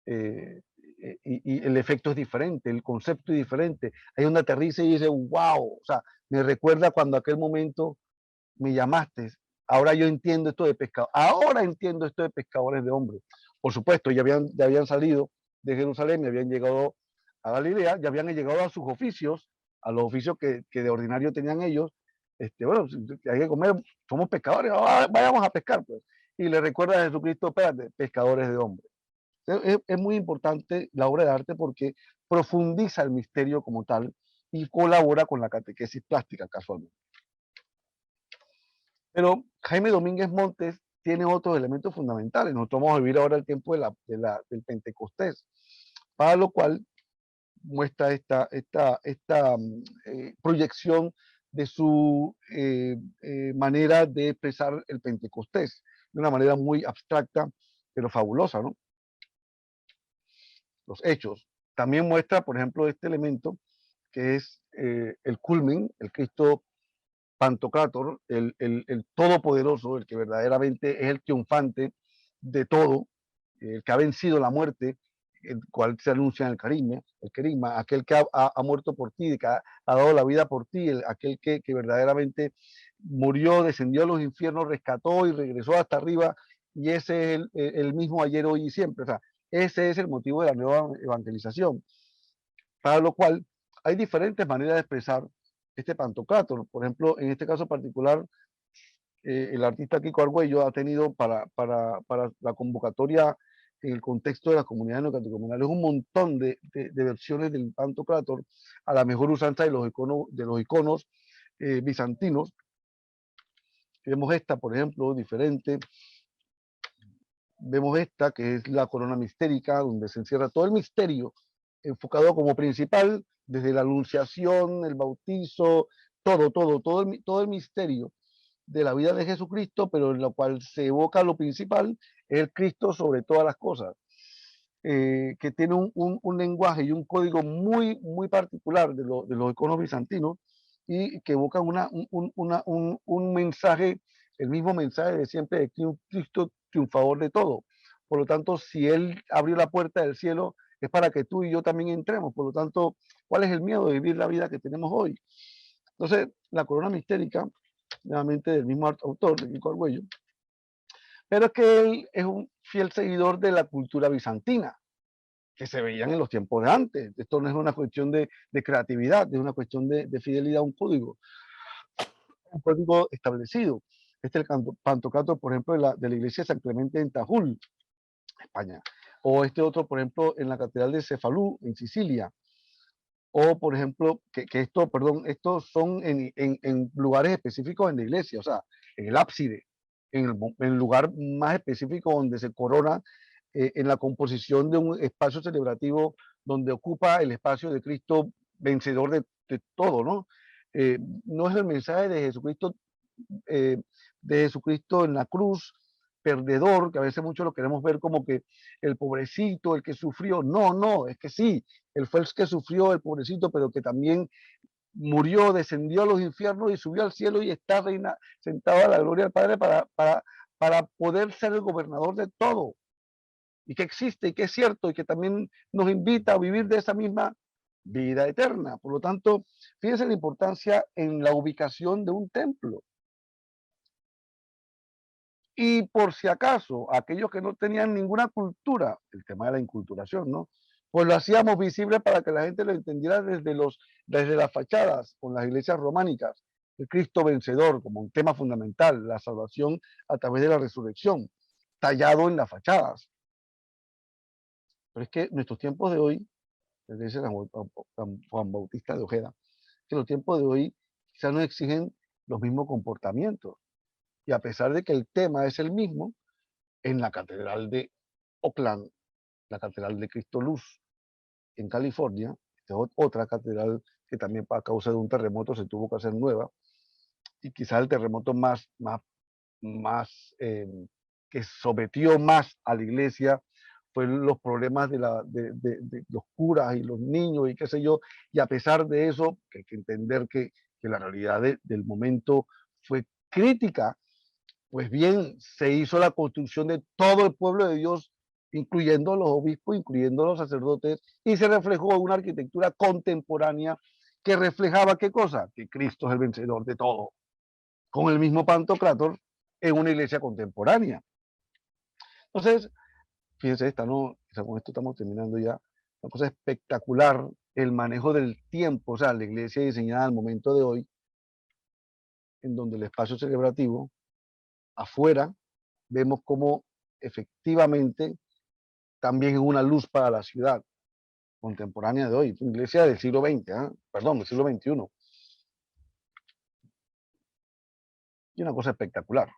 Y el efecto es diferente, el concepto es diferente. Hay donde aterriza y dice, wow, o sea, me recuerda cuando aquel momento me llamaste. Ahora yo entiendo esto de pescado. Ahora entiendo esto de pescadores de hombres. Por supuesto, ya habían salido de Jerusalén, ya habían llegado a Galilea, ya habían llegado a sus oficios, a los oficios que de ordinario tenían ellos. Bueno, hay que comer, somos pescadores, vayamos a pescar, pues. Y le recuerda a Jesucristo, espérate, pescadores de hombres. Es muy importante la obra de arte porque profundiza el misterio como tal y colabora con la catequesis plástica casualmente. Pero Jaime Domínguez Montes tiene otros elementos fundamentales. Nosotros vamos a vivir ahora el tiempo del Pentecostés, para lo cual muestra esta proyección de su manera de expresar el Pentecostés, de una manera muy abstracta, pero fabulosa, ¿no? Los hechos. También muestra, por ejemplo, este elemento que es el culmen, el Cristo Pantocrátor, el todopoderoso, el que verdaderamente es el triunfante de todo, el que ha vencido la muerte, el cual se anuncia en el querigma, aquel que ha muerto por ti, que ha dado la vida por ti, aquel que verdaderamente murió, descendió a los infiernos, rescató y regresó hasta arriba, y ese es el mismo ayer, hoy y siempre. O sea, ese es el motivo de la nueva evangelización, para lo cual hay diferentes maneras de expresar este Pantocrátor. Por ejemplo, en este caso particular, el artista Kiko Argüello ha tenido para la convocatoria en el contexto de las comunidades neocatecumenales un montón de versiones del Pantocrátor a la mejor usanza de los iconos bizantinos. Vemos esta, por ejemplo, diferente. Vemos esta, que es la corona mistérica, donde se encierra todo el misterio, enfocado como principal desde la anunciación, el bautizo, todo el misterio de la vida de Jesucristo, pero en la cual se evoca lo principal, es el Cristo sobre todas las cosas, que tiene un lenguaje y un código muy, muy particular de los iconos bizantinos y que evoca un mensaje, el mismo mensaje de siempre de un Cristo triunfador de todo. Por lo tanto, si Él abrió la puerta del cielo, es para que tú y yo también entremos. Por lo tanto, ¿cuál es el miedo de vivir la vida que tenemos hoy? Entonces, la corona mistérica, nuevamente del mismo autor, de Nico Argüello, pero es que él es un fiel seguidor de la cultura bizantina, que se veían en los tiempos de antes. Esto no es una cuestión de creatividad, es una cuestión de fidelidad a un código establecido. Este es el Pantocrator, por ejemplo, de la iglesia de San Clemente en Tajul, España. O este otro, por ejemplo, en la catedral de Cefalú, en Sicilia. O, por ejemplo, estos son en lugares específicos en la iglesia, o sea, en el ábside, en el lugar más específico donde se corona, en la composición de un espacio celebrativo donde ocupa el espacio de Cristo vencedor de todo, ¿no? No es el mensaje de Jesucristo en la cruz, perdedor, que a veces muchos lo queremos ver como que el pobrecito, el que sufrió. No, no, es que sí, él fue el que sufrió, el pobrecito, pero que también murió, descendió a los infiernos y subió al cielo y está sentado a la gloria del Padre para poder ser el gobernador de todo. Y que existe y que es cierto y que también nos invita a vivir de esa misma vida eterna. Por lo tanto, fíjense la importancia en la ubicación de un templo. Y por si acaso, aquellos que no tenían ninguna cultura, el tema de la inculturación, ¿no? Pues lo hacíamos visible para que la gente lo entendiera desde las fachadas, con las iglesias románicas, el Cristo vencedor como un tema fundamental, la salvación a través de la resurrección, tallado en las fachadas. Pero es que nuestros tiempos de hoy, desde San Juan Bautista de Ojeda, que los tiempos de hoy quizás no exigen los mismos comportamientos. Y a pesar de que el tema es el mismo, en la Catedral de Oakland, la Catedral de Cristo Luz en California, otra catedral que también a causa de un terremoto se tuvo que hacer nueva, y quizás el terremoto que sometió más a la iglesia fue los problemas de los curas y los niños y qué sé yo, y a pesar de eso, que hay que entender que la realidad del momento fue crítica, pues bien, se hizo la construcción de todo el pueblo de Dios, incluyendo los obispos, incluyendo los sacerdotes, y se reflejó una arquitectura contemporánea que reflejaba ¿qué cosa? Que Cristo es el vencedor de todo, con el mismo Pantocrátor en una iglesia contemporánea. Entonces, fíjense, con esto estamos terminando ya, una cosa espectacular, el manejo del tiempo, o sea, la iglesia diseñada al momento de hoy, en donde el espacio celebrativo, afuera, vemos cómo efectivamente también es una luz para la ciudad contemporánea de hoy, una iglesia del siglo XX, perdón, del siglo XXI. Y una cosa espectacular.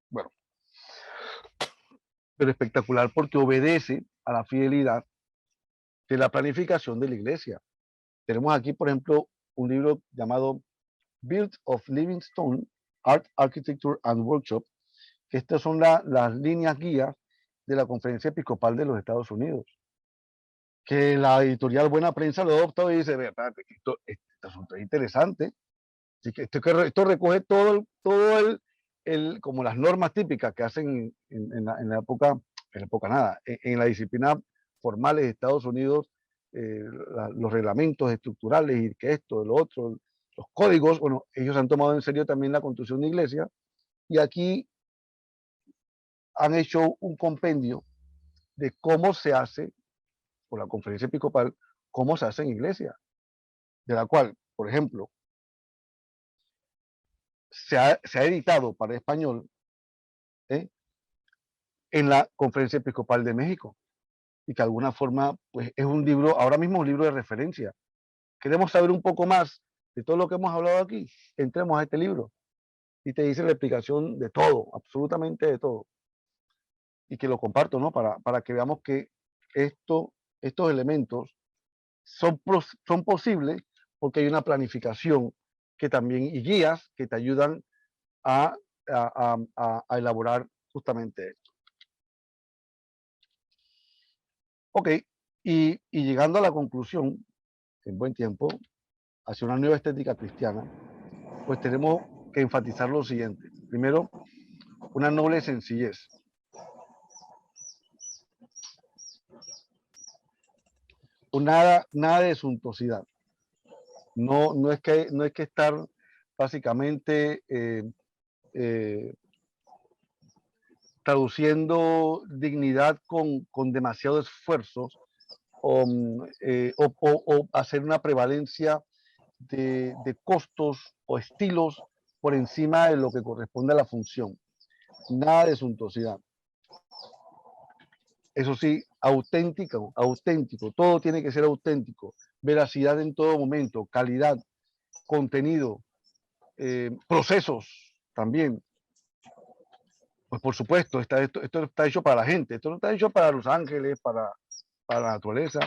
Bueno, pero espectacular porque obedece a la fidelidad de la planificación de la iglesia. Tenemos aquí, por ejemplo, un libro llamado Build of Livingstone, Art, Architecture and Workshop, que estas son las líneas guías de la Conferencia Episcopal de los Estados Unidos, que la editorial Buena Prensa lo adopta y dice, esto asunto es interesante, así que esto recoge todo como las normas típicas que hacen en la época nada, en la disciplina formales de Estados Unidos, los reglamentos estructurales y que esto, lo otro, los códigos, bueno, ellos han tomado en serio también la construcción de iglesia y aquí han hecho un compendio de cómo se hace, por la Conferencia Episcopal, cómo se hace en iglesia, de la cual, por ejemplo, se ha editado para español en la Conferencia Episcopal de México y que de alguna forma pues, es un libro, ahora mismo un libro de referencia. Queremos saber un poco más de todo lo que hemos hablado aquí, entremos a este libro y te dice la explicación de todo, absolutamente de todo. Y que lo comparto, ¿no? Para que veamos que estos elementos son posibles porque hay una planificación que también, y guías que te ayudan a elaborar justamente esto. Ok, y llegando a la conclusión, en buen tiempo, hacia una nueva estética cristiana, pues tenemos que enfatizar lo siguiente. Primero, una noble sencillez. Nada de suntuosidad. No es que estar básicamente traduciendo dignidad con demasiado esfuerzo o hacer una prevalencia de costos o estilos por encima de lo que corresponde a la función. Nada de suntuosidad. Eso sí, auténtico, todo tiene que ser auténtico, veracidad en todo momento, calidad, contenido, procesos también. Pues por supuesto, esto está hecho para la gente, esto no está hecho para los ángeles, para la naturaleza,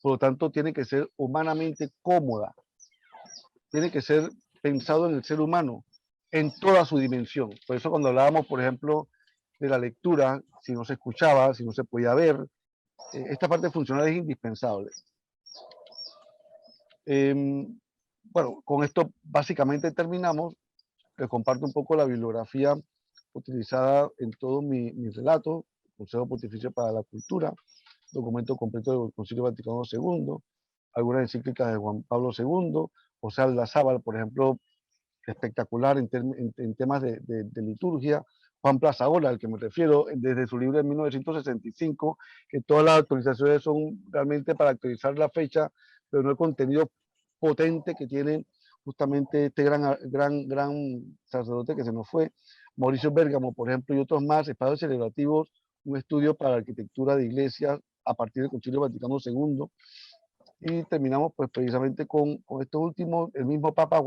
por lo tanto tiene que ser humanamente cómoda, tiene que ser pensado en el ser humano, en toda su dimensión. Por eso cuando hablábamos, por ejemplo, de la lectura, si no se escuchaba, si no se podía ver, esta parte funcional es indispensable. Bueno, con esto básicamente terminamos. Les comparto un poco la bibliografía utilizada en todos mis relatos: Consejo Pontificio para la Cultura, documento completo del Concilio Vaticano II, algunas encíclicas de Juan Pablo II, José Aldazábal, por ejemplo, espectacular en temas de liturgia. Juan Plazaola, al que me refiero, desde su libro de 1965, que todas las actualizaciones son realmente para actualizar la fecha, pero no el contenido potente que tiene justamente este gran sacerdote que se nos fue. Mauricio Bérgamo, por ejemplo, y otros más, espacios celebrativos, un estudio para la arquitectura de iglesias a partir del Concilio Vaticano II. Y terminamos pues precisamente con estos últimos, el mismo Papa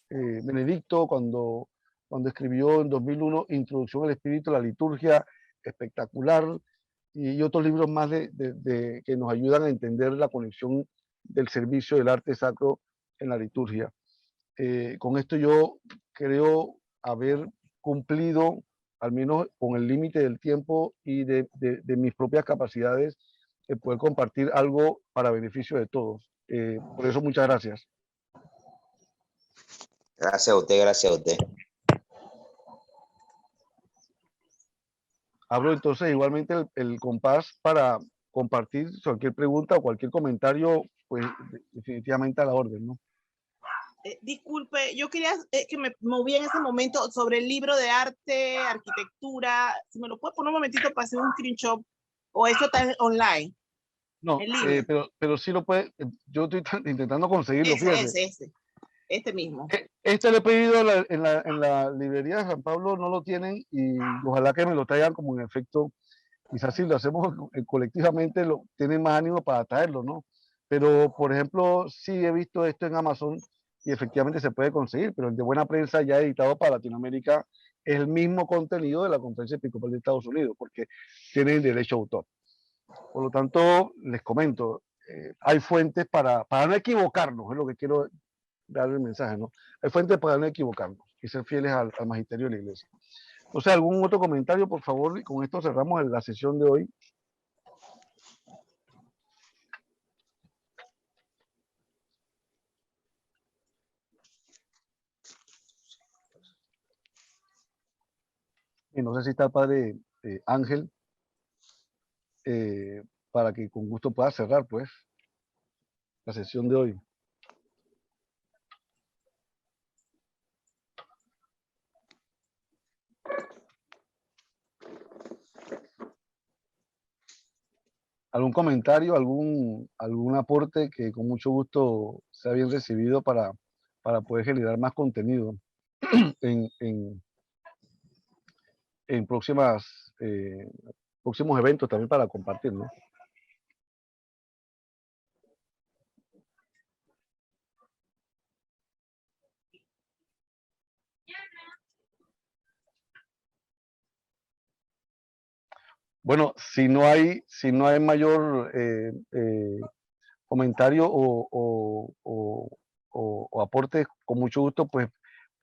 Benedicto, cuando escribió en 2001 Introducción al Espíritu, la liturgia, espectacular, y otros libros más que nos ayudan a entender la conexión del servicio del arte sacro en la liturgia. Con esto yo creo haber cumplido, al menos con el límite del tiempo y de mis propias capacidades, poder compartir algo para beneficio de todos. Por eso, muchas gracias. Gracias a usted, gracias a usted. Abro entonces igualmente el compás para compartir cualquier pregunta o cualquier comentario, pues definitivamente a la orden, ¿no? Disculpe, yo quería que me moví en ese momento sobre el libro de arte, arquitectura. Si me lo puede poner un momentito para hacer un screenshot, o eso está online. No, pero sí lo puede. Yo estoy intentando conseguirlo, fíjese. Este mismo. Este lo he pedido en la librería de San Pablo, no lo tienen, y ojalá que me lo traigan como en efecto. Quizás si lo hacemos colectivamente, tienen más ánimo para traerlo, ¿no? Pero, por ejemplo, sí he visto esto en Amazon y efectivamente se puede conseguir, pero el de Buena Prensa, ya editado para Latinoamérica, es el mismo contenido de la Conferencia Episcopal de Estados Unidos, porque tienen derecho a autor. Por lo tanto, les comento, hay fuentes para no equivocarnos, es lo que quiero darle el mensaje, ¿no? Hay fuentes para no equivocarnos y ser fieles al magisterio de la Iglesia. O sea, ¿algún otro comentario, por favor? Y con esto cerramos la sesión de hoy. Y no sé si está el padre Ángel, para que con gusto pueda cerrar, pues, la sesión de hoy. ¿Algún comentario, algún aporte que con mucho gusto sea bien recibido para poder generar más contenido en próximos eventos también para compartir, ¿no? Bueno, si no hay mayor comentario o aporte, con mucho gusto, pues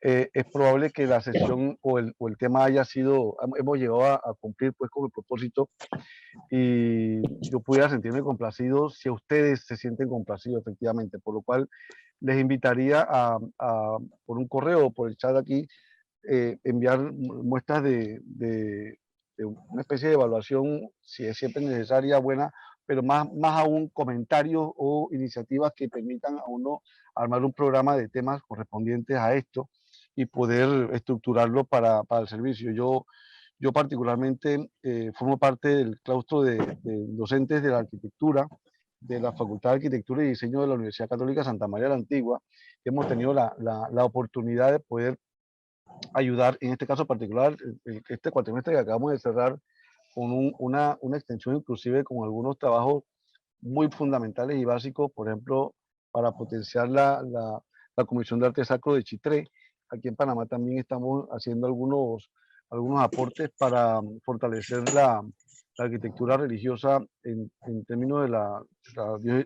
es probable que la sesión o el tema hemos llegado a cumplir pues con el propósito, y yo pudiera sentirme complacido si ustedes se sienten complacidos efectivamente, por lo cual les invitaría por un correo o por el chat aquí enviar muestras de una especie de evaluación, si es siempre necesaria, buena, pero más aún comentarios o iniciativas que permitan a uno armar un programa de temas correspondientes a esto y poder estructurarlo para el servicio. Yo particularmente formo parte del claustro de docentes de la arquitectura, de la Facultad de Arquitectura y Diseño de la Universidad Católica Santa María la Antigua. Hemos tenido la oportunidad de poder ayudar, en este caso particular, este cuatrimestre que acabamos de cerrar, con una extensión inclusive con algunos trabajos muy fundamentales y básicos, por ejemplo, para potenciar la Comisión de Arte Sacro de Chitré. Aquí en Panamá también estamos haciendo algunos aportes para fortalecer la arquitectura religiosa en términos de la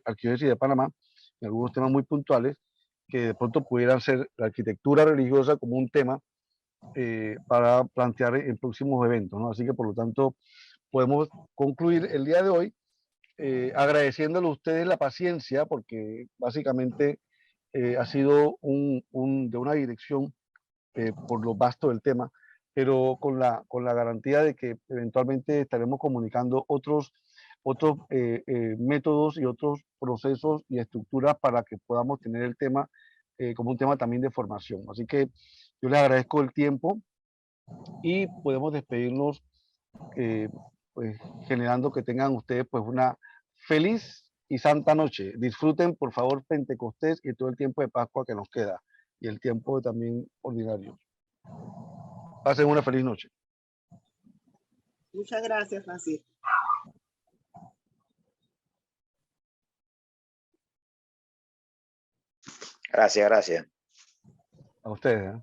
Arquidiócesis de Panamá, en algunos temas muy puntuales, que de pronto pudieran ser la arquitectura religiosa como un tema para plantear en próximos eventos, ¿no? Así que, por lo tanto, podemos concluir el día de hoy agradeciéndole a ustedes la paciencia, porque básicamente ha sido de una dirección por lo vasto del tema, pero con la garantía de que eventualmente estaremos comunicando otros métodos y otros procesos y estructuras para que podamos tener el tema como un tema también de formación. Así que yo les agradezco el tiempo y podemos despedirnos pues generando que tengan ustedes pues una feliz y santa noche. Disfruten por favor Pentecostés y todo el tiempo de Pascua que nos queda y el tiempo también ordinario. Pasen una feliz noche. Muchas gracias, Francisco. Gracias, gracias. A ustedes.